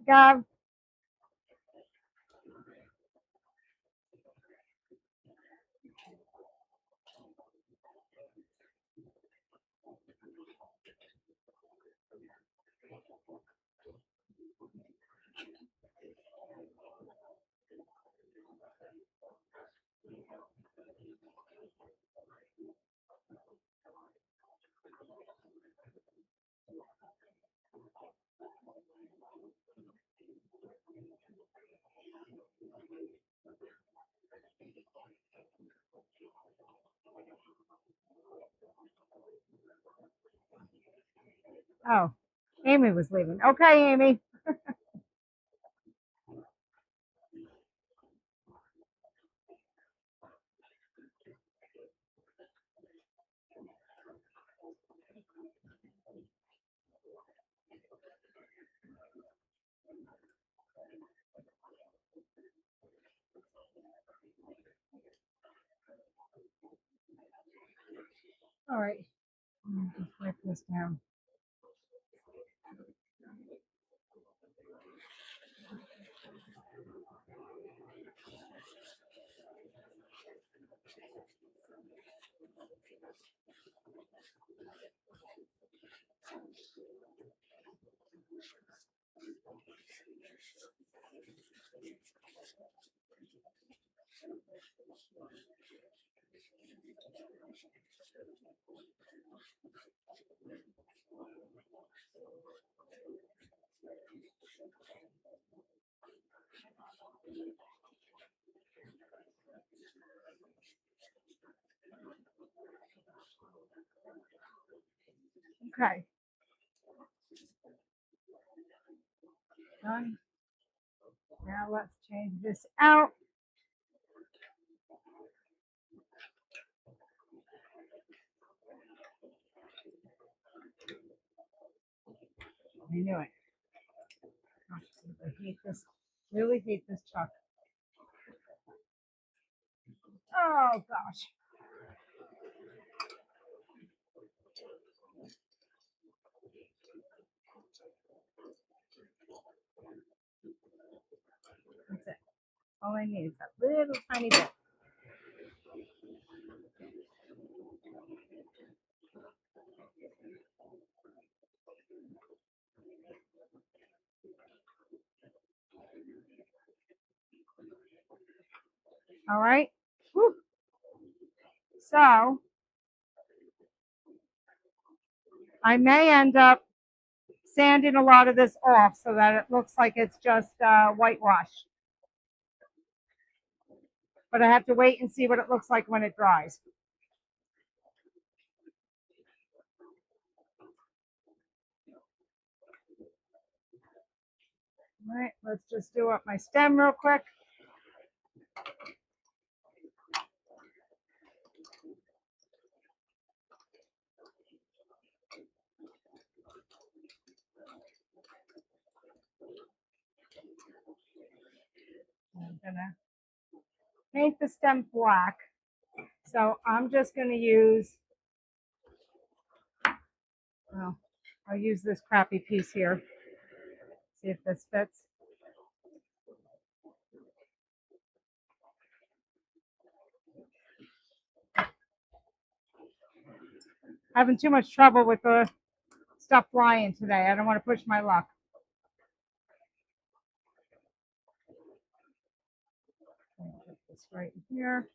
Gav. Oh, Amy was leaving. Okay, Amy. All right. Just wipe this down. Okay. Done. Now let's change this out. I knew it. Gosh, I hate this. Really hate this chuck. Oh gosh. That's it. All I need is that little tiny bit. All right. Whew. So I may end up sanding a lot of this off so that it looks like it's just whitewash. But I have to wait and see what it looks like when it dries. All right, let's just do up my stem real quick. I'm gonna paint the stem black. So I'm just gonna use, well, I'll use this crappy piece here. See if this fits. Having too much trouble with the stuff flying today. I don't want to push my luck. Put this right here.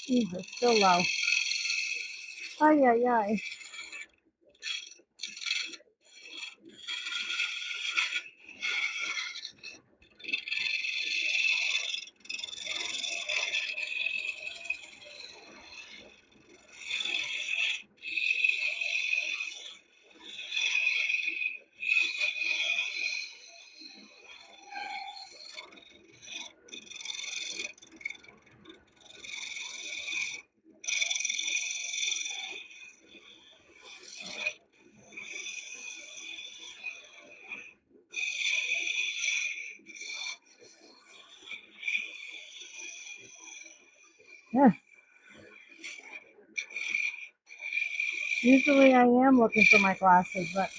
It's still low. Ay, ay, ay. Yeah. Usually I am looking for my glasses, but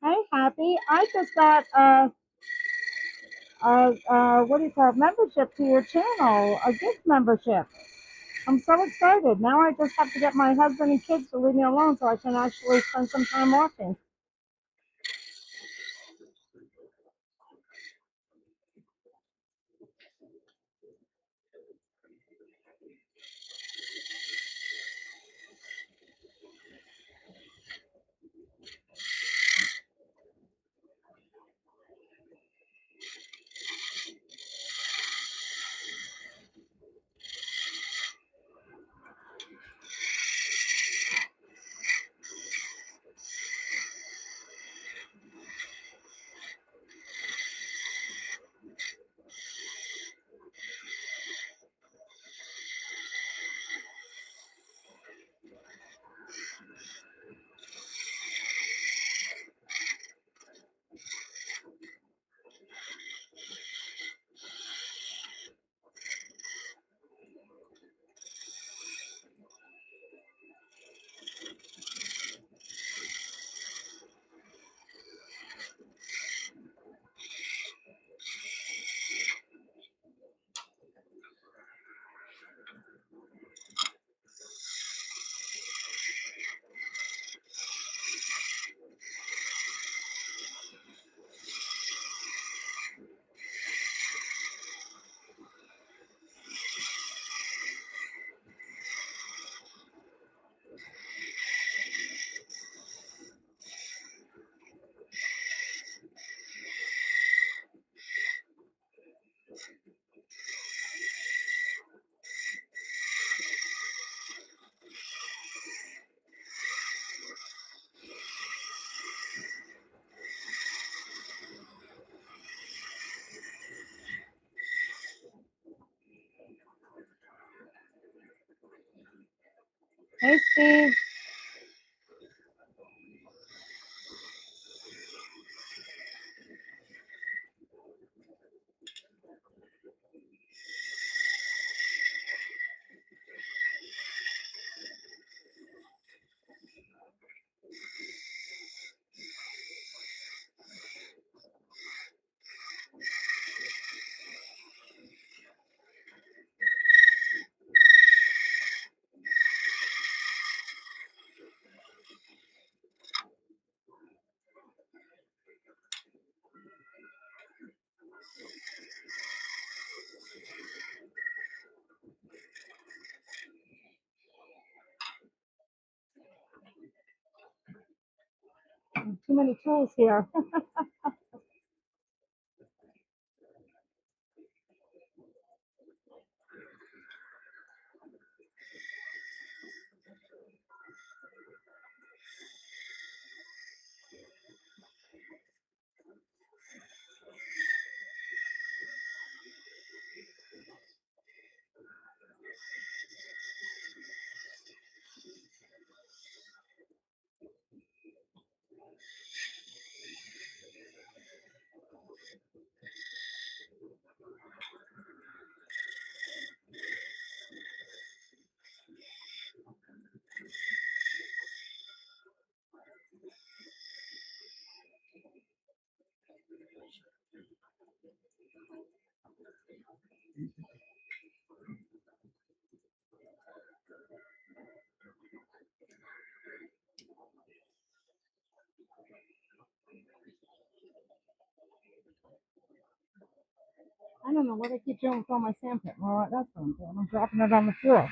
hey, Happy, I just got what do you call it, membership to your channel, a gift membership. I'm so excited. Now I just have to get my husband and kids to leave me alone so I can actually spend some time walking. Hey, Steve. Too many tools here. I don't know what I keep doing with all my sandpaper. Well, that's what I'm doing. I'm dropping it on the floor.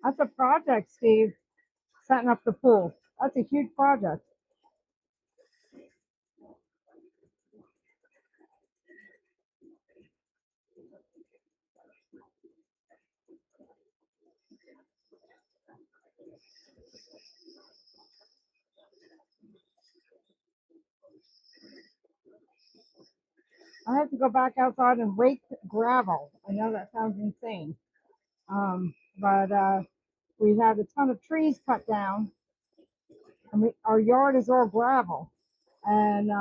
That's a project, Steve, setting up the pool. That's a huge project. I have to go back outside and rake gravel. I know that sounds insane. But we had a ton of trees cut down, and our yard is all gravel. And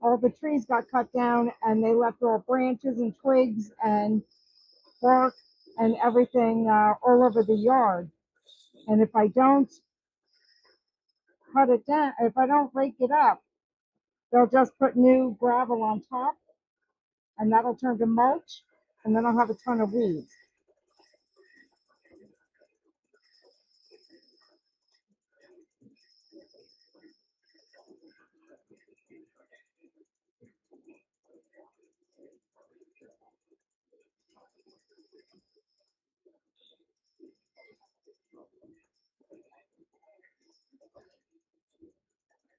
all the trees got cut down, and they left all branches and twigs and bark and everything all over the yard. And if I don't cut it down, if I don't rake it up, they'll just put new gravel on top, and that'll turn to mulch, and then I'll have a ton of weeds.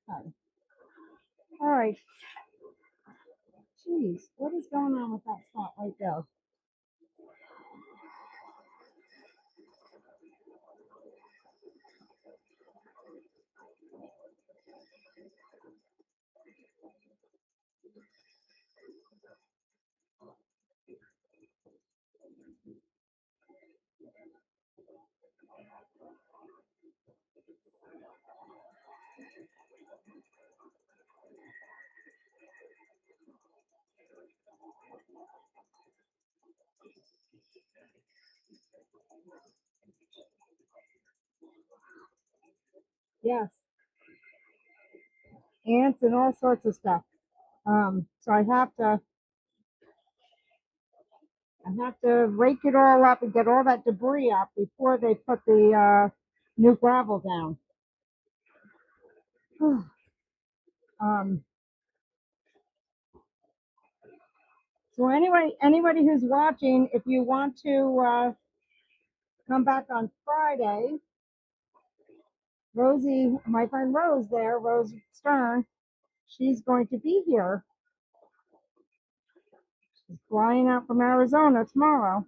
Okay. All right. Jeez, what is going on with that spot right there? Yes, ants and all sorts of stuff. So I have to rake it all up and get all that debris up before they put the new gravel down. um, so anyway, anybody who's watching, if you want to come back on Friday, Rosie, my friend Rose there, Rose Stern, she's going to be here. She's flying out from Arizona tomorrow.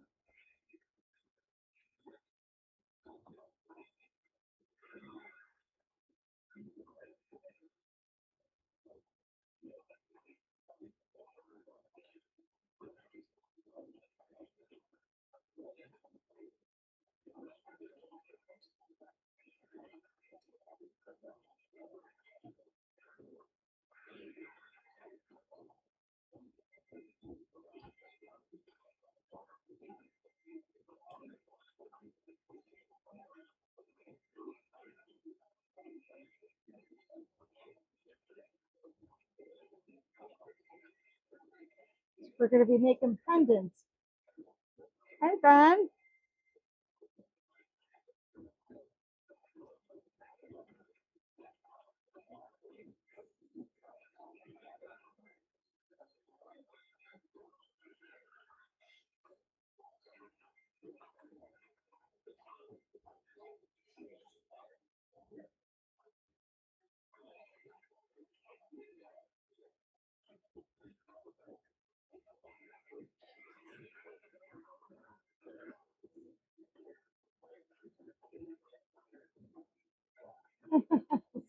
We're going to be making pendants. Hey, Ben.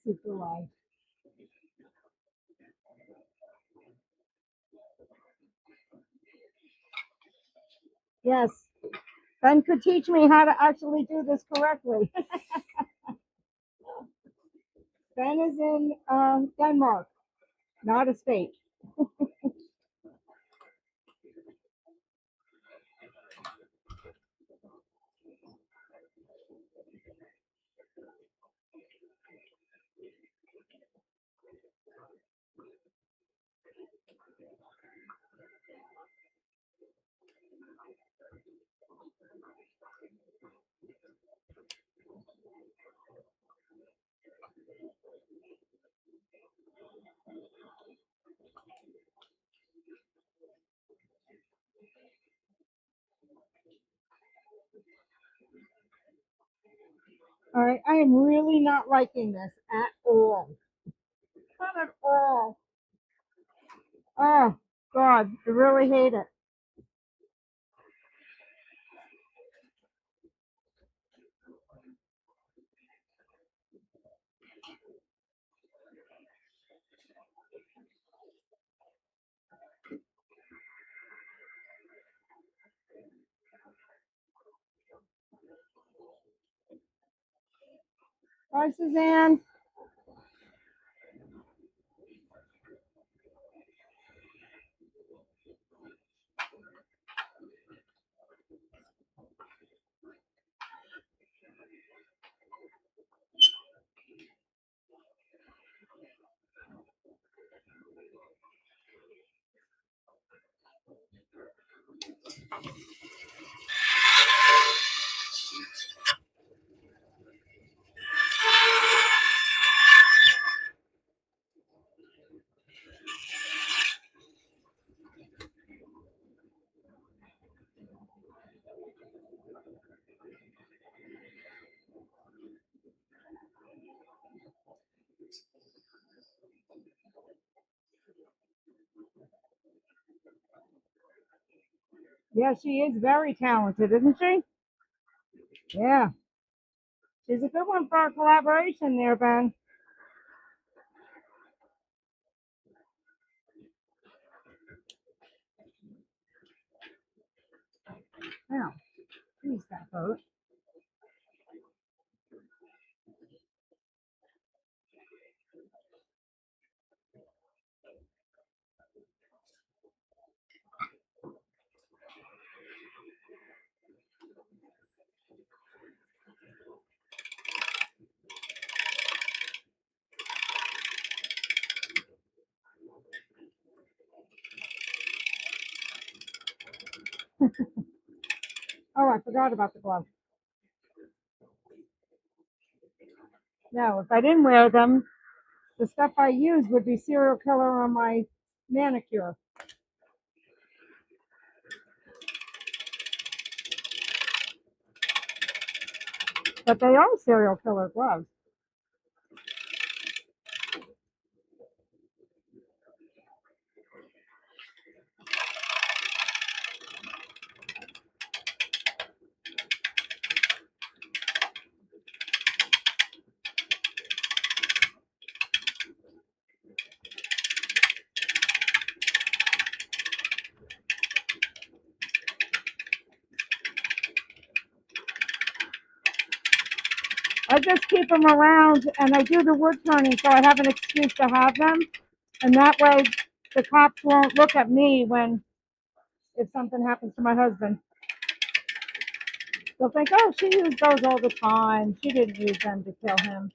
Super live. Yes. Ben could teach me how to actually do this correctly. Ben is in Denmark, not a state. All right, I am really not liking this at all. Not at all. Oh, God, I really hate it. Bye, Suzanne. Yeah, she is very talented, isn't she? Yeah, she's a good one for a collaboration there, Ben. Now, please that boat. Oh, I forgot about the gloves. No, if I didn't wear them, the stuff I use would be serial killer on my manicure. But they are serial killer gloves. I just keep them around and I do the wood turning so I have an excuse to have them. And that way the cops won't look at me when if something happens to my husband. They'll think, oh, she used those all the time. She didn't use them to kill him.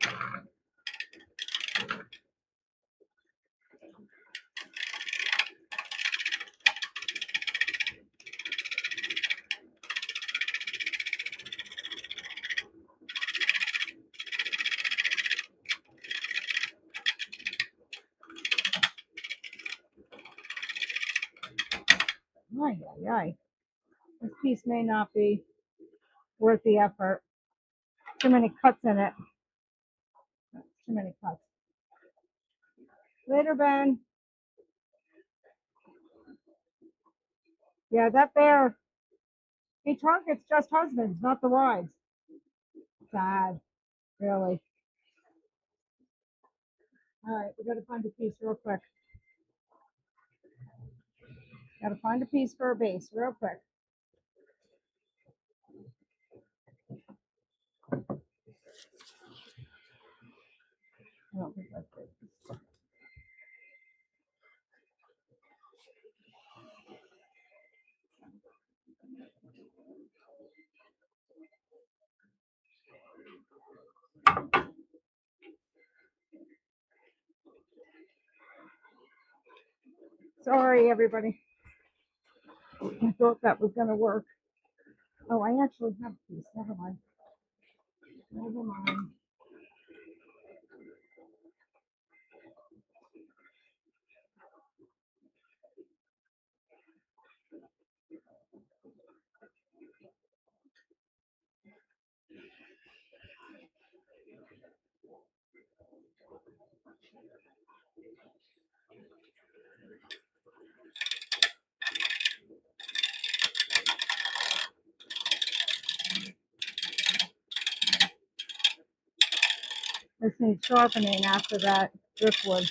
Ay, ay, ay. This piece may not be worth the effort. Too many cuts in it. Too many cuts. Later, Ben. Yeah, that bear, he targets just husbands, not the wives. Sad, really. All right, we got to find a piece real quick. Got to find a piece for a base real quick. I don't think that's it. Sorry, everybody. I thought that was going to work. Oh, I actually have a piece. Never mind. Never mind. This needs sharpening after that driftwood.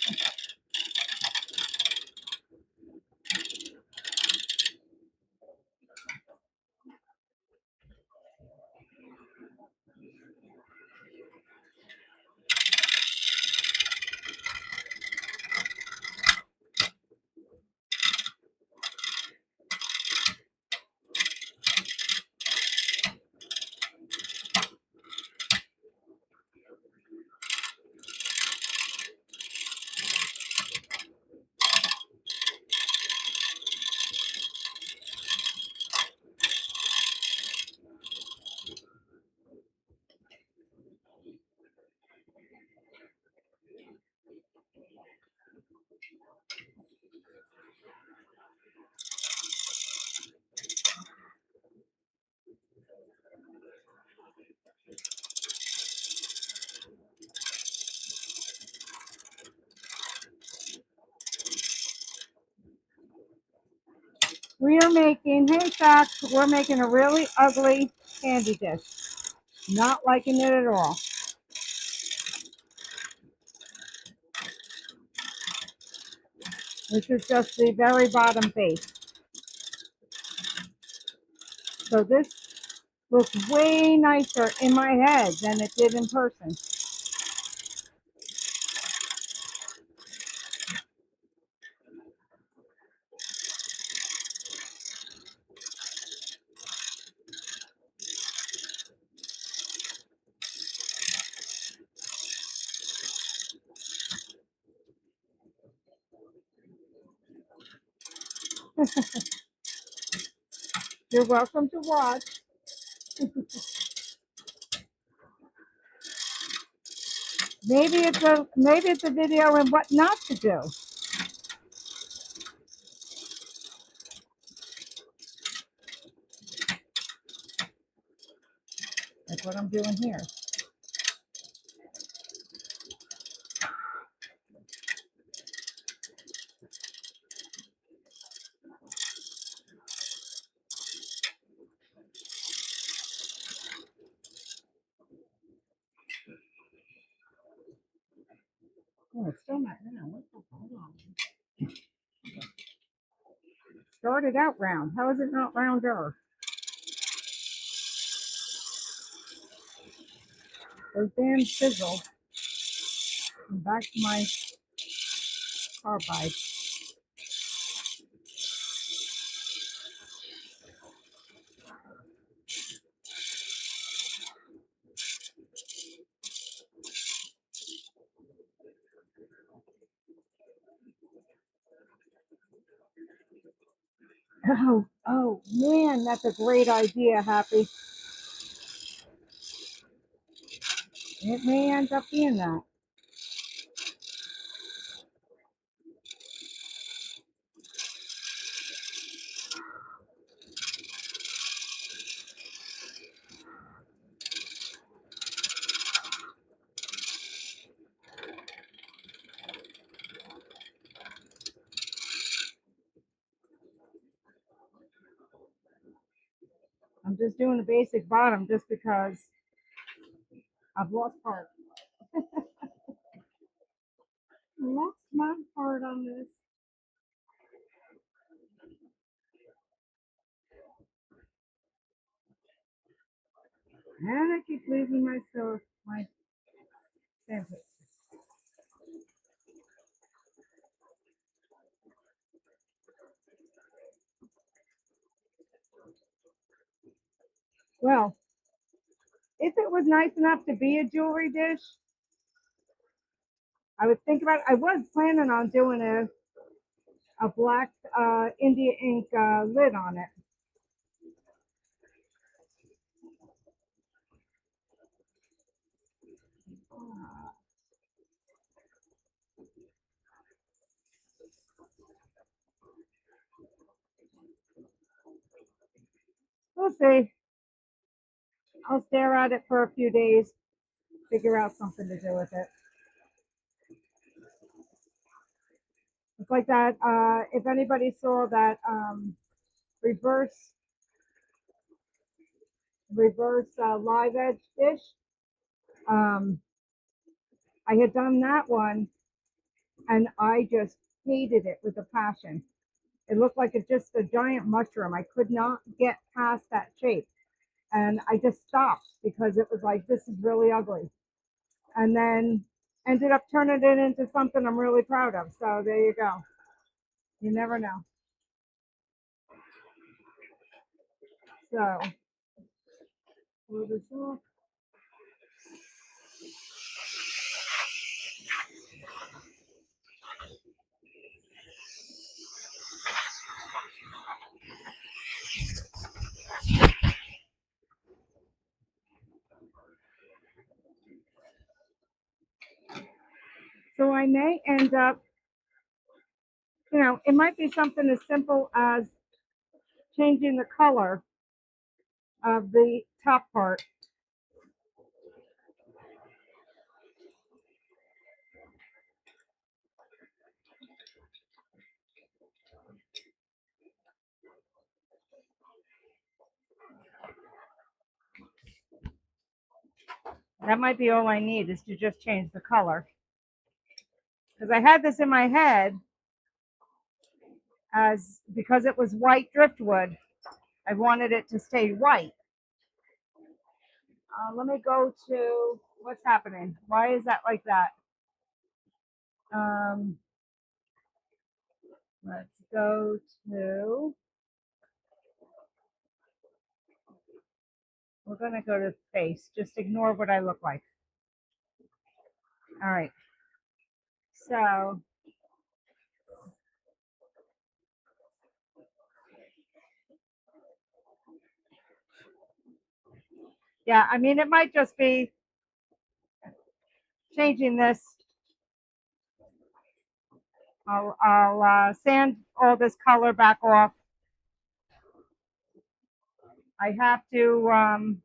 We are making, hey facts, we're making a really ugly candy dish. Not liking it at all. This is just the very bottom base. So this looks way nicer in my head than it did in person. You're welcome to watch. Maybe it's a video on what not to do. That's what I'm doing here. Oh, it's still not round. What the hell? Started out round. How is it not rounder? Those damn sizzle. And back to my carbide. Oh man, that's a great idea, Happy. It may end up being that. I'm just doing a basic bottom just because I've lost part. Lost my part on this. And I keep losing my sandwich. Well, if it was nice enough to be a jewelry dish, I would think about it. I was planning on doing a black India ink lid on it. We'll see. I'll stare at it for a few days, figure out something to do with it. It's like that. If anybody saw that reverse live edge dish, um, I had done that one, and I just hated it with a passion. It looked like just a giant mushroom. I could not get past that shape, and I just stopped because it was like, this is really ugly. And then ended up turning it into something I'm really proud of. So there you go. You never know. So pull this off. So I may end up, it might be something as simple as changing the color of the top part. That might be all I need, is to just change the color. Because I had this in my head because it was white driftwood, I wanted it to stay white. Let me go to what's happening. Why is that like that? Um, let's go to, we're going to go to face. Just ignore what I look like. All right. So, yeah, I mean, it might just be changing this. I'll sand all this color back off. I have to,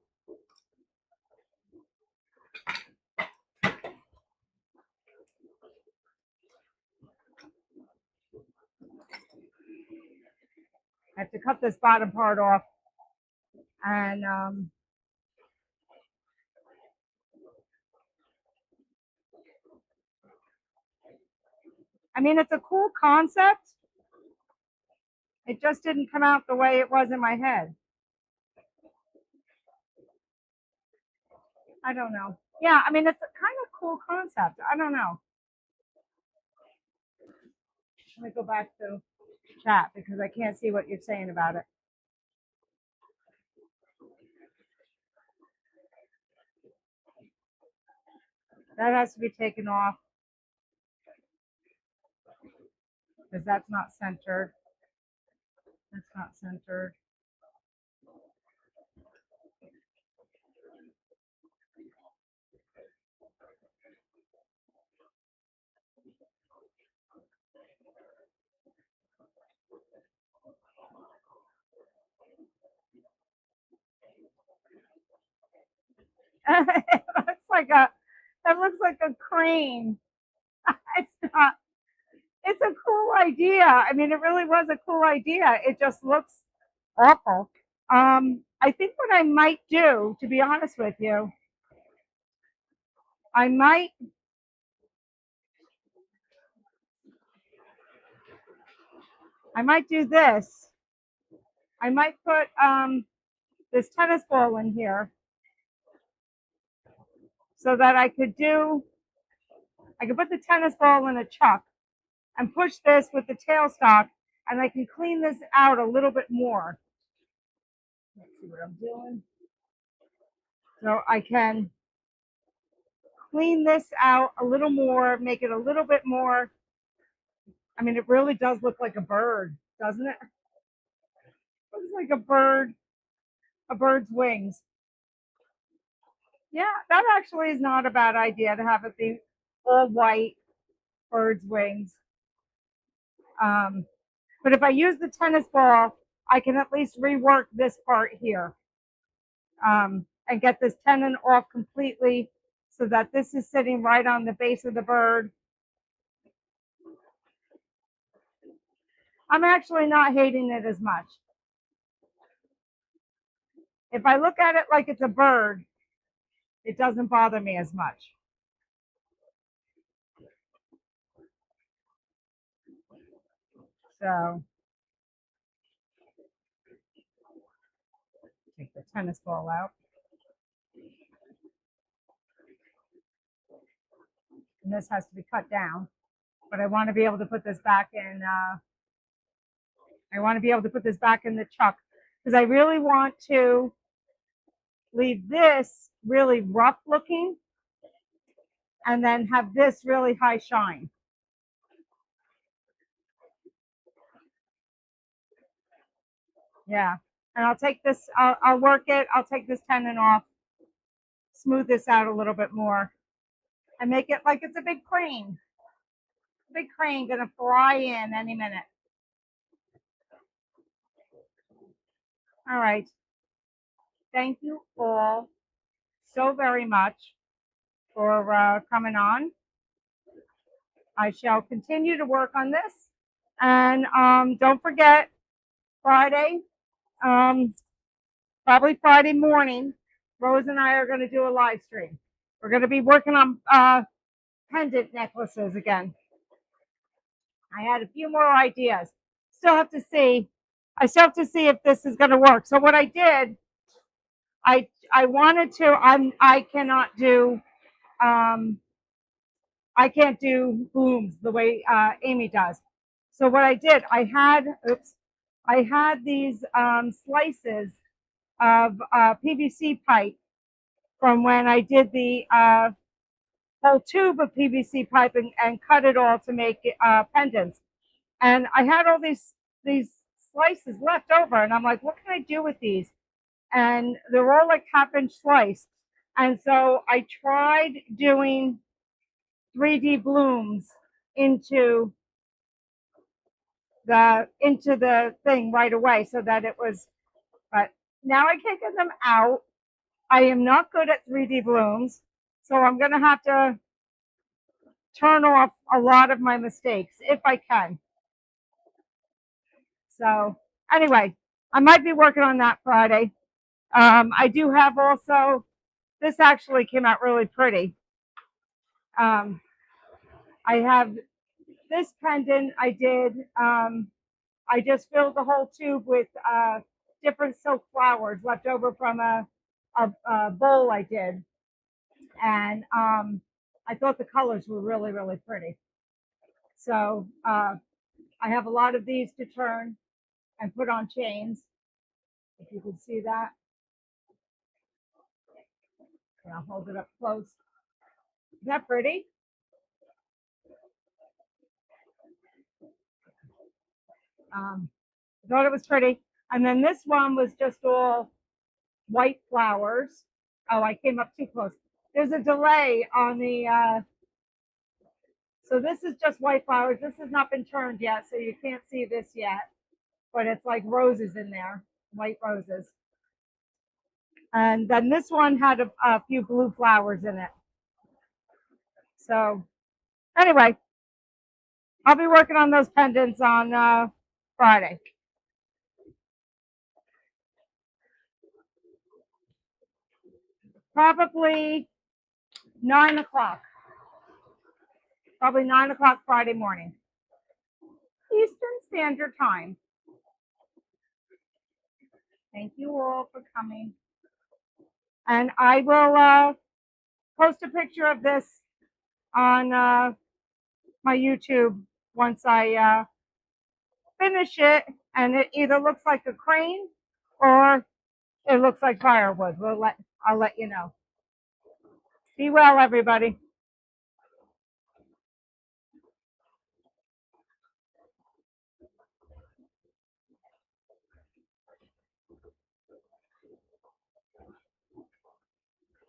cut this bottom part off, and I mean, it's a cool concept. It just didn't come out the way it was in my head. I don't know. Yeah, I mean, it's a kind of cool concept. I don't know. Let me go back to chat because I can't see what you're saying about it. That has to be taken off because that's not centered. That's not centered. It looks like a crane. It's not. It's a cool idea. I mean, it really was a cool idea. It just looks awful. I think what I might do, to be honest with you, I might do this. I might put this tennis ball in here so that I could put the tennis ball in a chuck and push this with the tailstock, and I can clean this out a little bit more. Let's see what I'm doing. So I can clean this out a little more, make it a little bit more. I mean, it really does look like a bird, doesn't it? It looks like a bird's wings. Yeah, that actually is not a bad idea to have it be all white bird's wings. But if I use the tennis ball, I can at least rework this part here and get this tenon off completely so that this is sitting right on the base of the bird. I'm actually not hating it as much. If I look at it like it's a bird, it doesn't bother me as much. So take the tennis ball out. And this has to be cut down. But I want to be able to put this back in. I want to be able to put this back in the chuck because I really want to leave this really rough looking and then have this really high shine. Yeah. And I'll take this, I'll work it. I'll take this tenon off, smooth this out a little bit more, and make it like it's a big crane. Big crane gonna fly in any minute. All right. Thank you all so very much for coming on. I shall continue to work on this. And don't forget, Friday, probably Friday morning, Rose and I are going to do a live stream. We're going to be working on pendant necklaces again. I had a few more ideas. Still have to see. I still have to see if this is going to work. So what I did, I wanted to. I cannot do. I can't do blooms the way Amy does. So what I did, I had these slices of PVC pipe from when I did the whole tube of PVC pipe and cut it all to make pendants. And I had all these slices left over, and I'm like, what can I do with these? And they're all like half-inch slice. And so I tried doing 3D blooms into the thing right away so that it was, but now I can't get them out. I am not good at 3D blooms, so I'm going to have to turn off a lot of my mistakes if I can. So anyway, I might be working on that Friday. I do have also, this actually came out really pretty. I have this pendant I did. I just filled the whole tube with different silk flowers left over from a bowl I did. And I thought the colors were really, really pretty. So I have a lot of these to turn and put on chains, if you can see that. And I'll hold it up close. Is that pretty? I thought it was pretty. And then this one was just all white flowers. Oh, I came up too close. There's a delay on the, so this is just white flowers. This has not been turned yet, so you can't see this yet. But it's like roses in there, white roses. And then this one had a few blue flowers in it. So anyway, I'll be working on those pendants on Friday. Probably 9 o'clock. Probably 9 o'clock Friday morning. Eastern Standard Time. Thank you all for coming. And I will post a picture of this on my YouTube once I finish it, and it either looks like a crane or it looks like firewood. I'll let you know. Be well, everybody.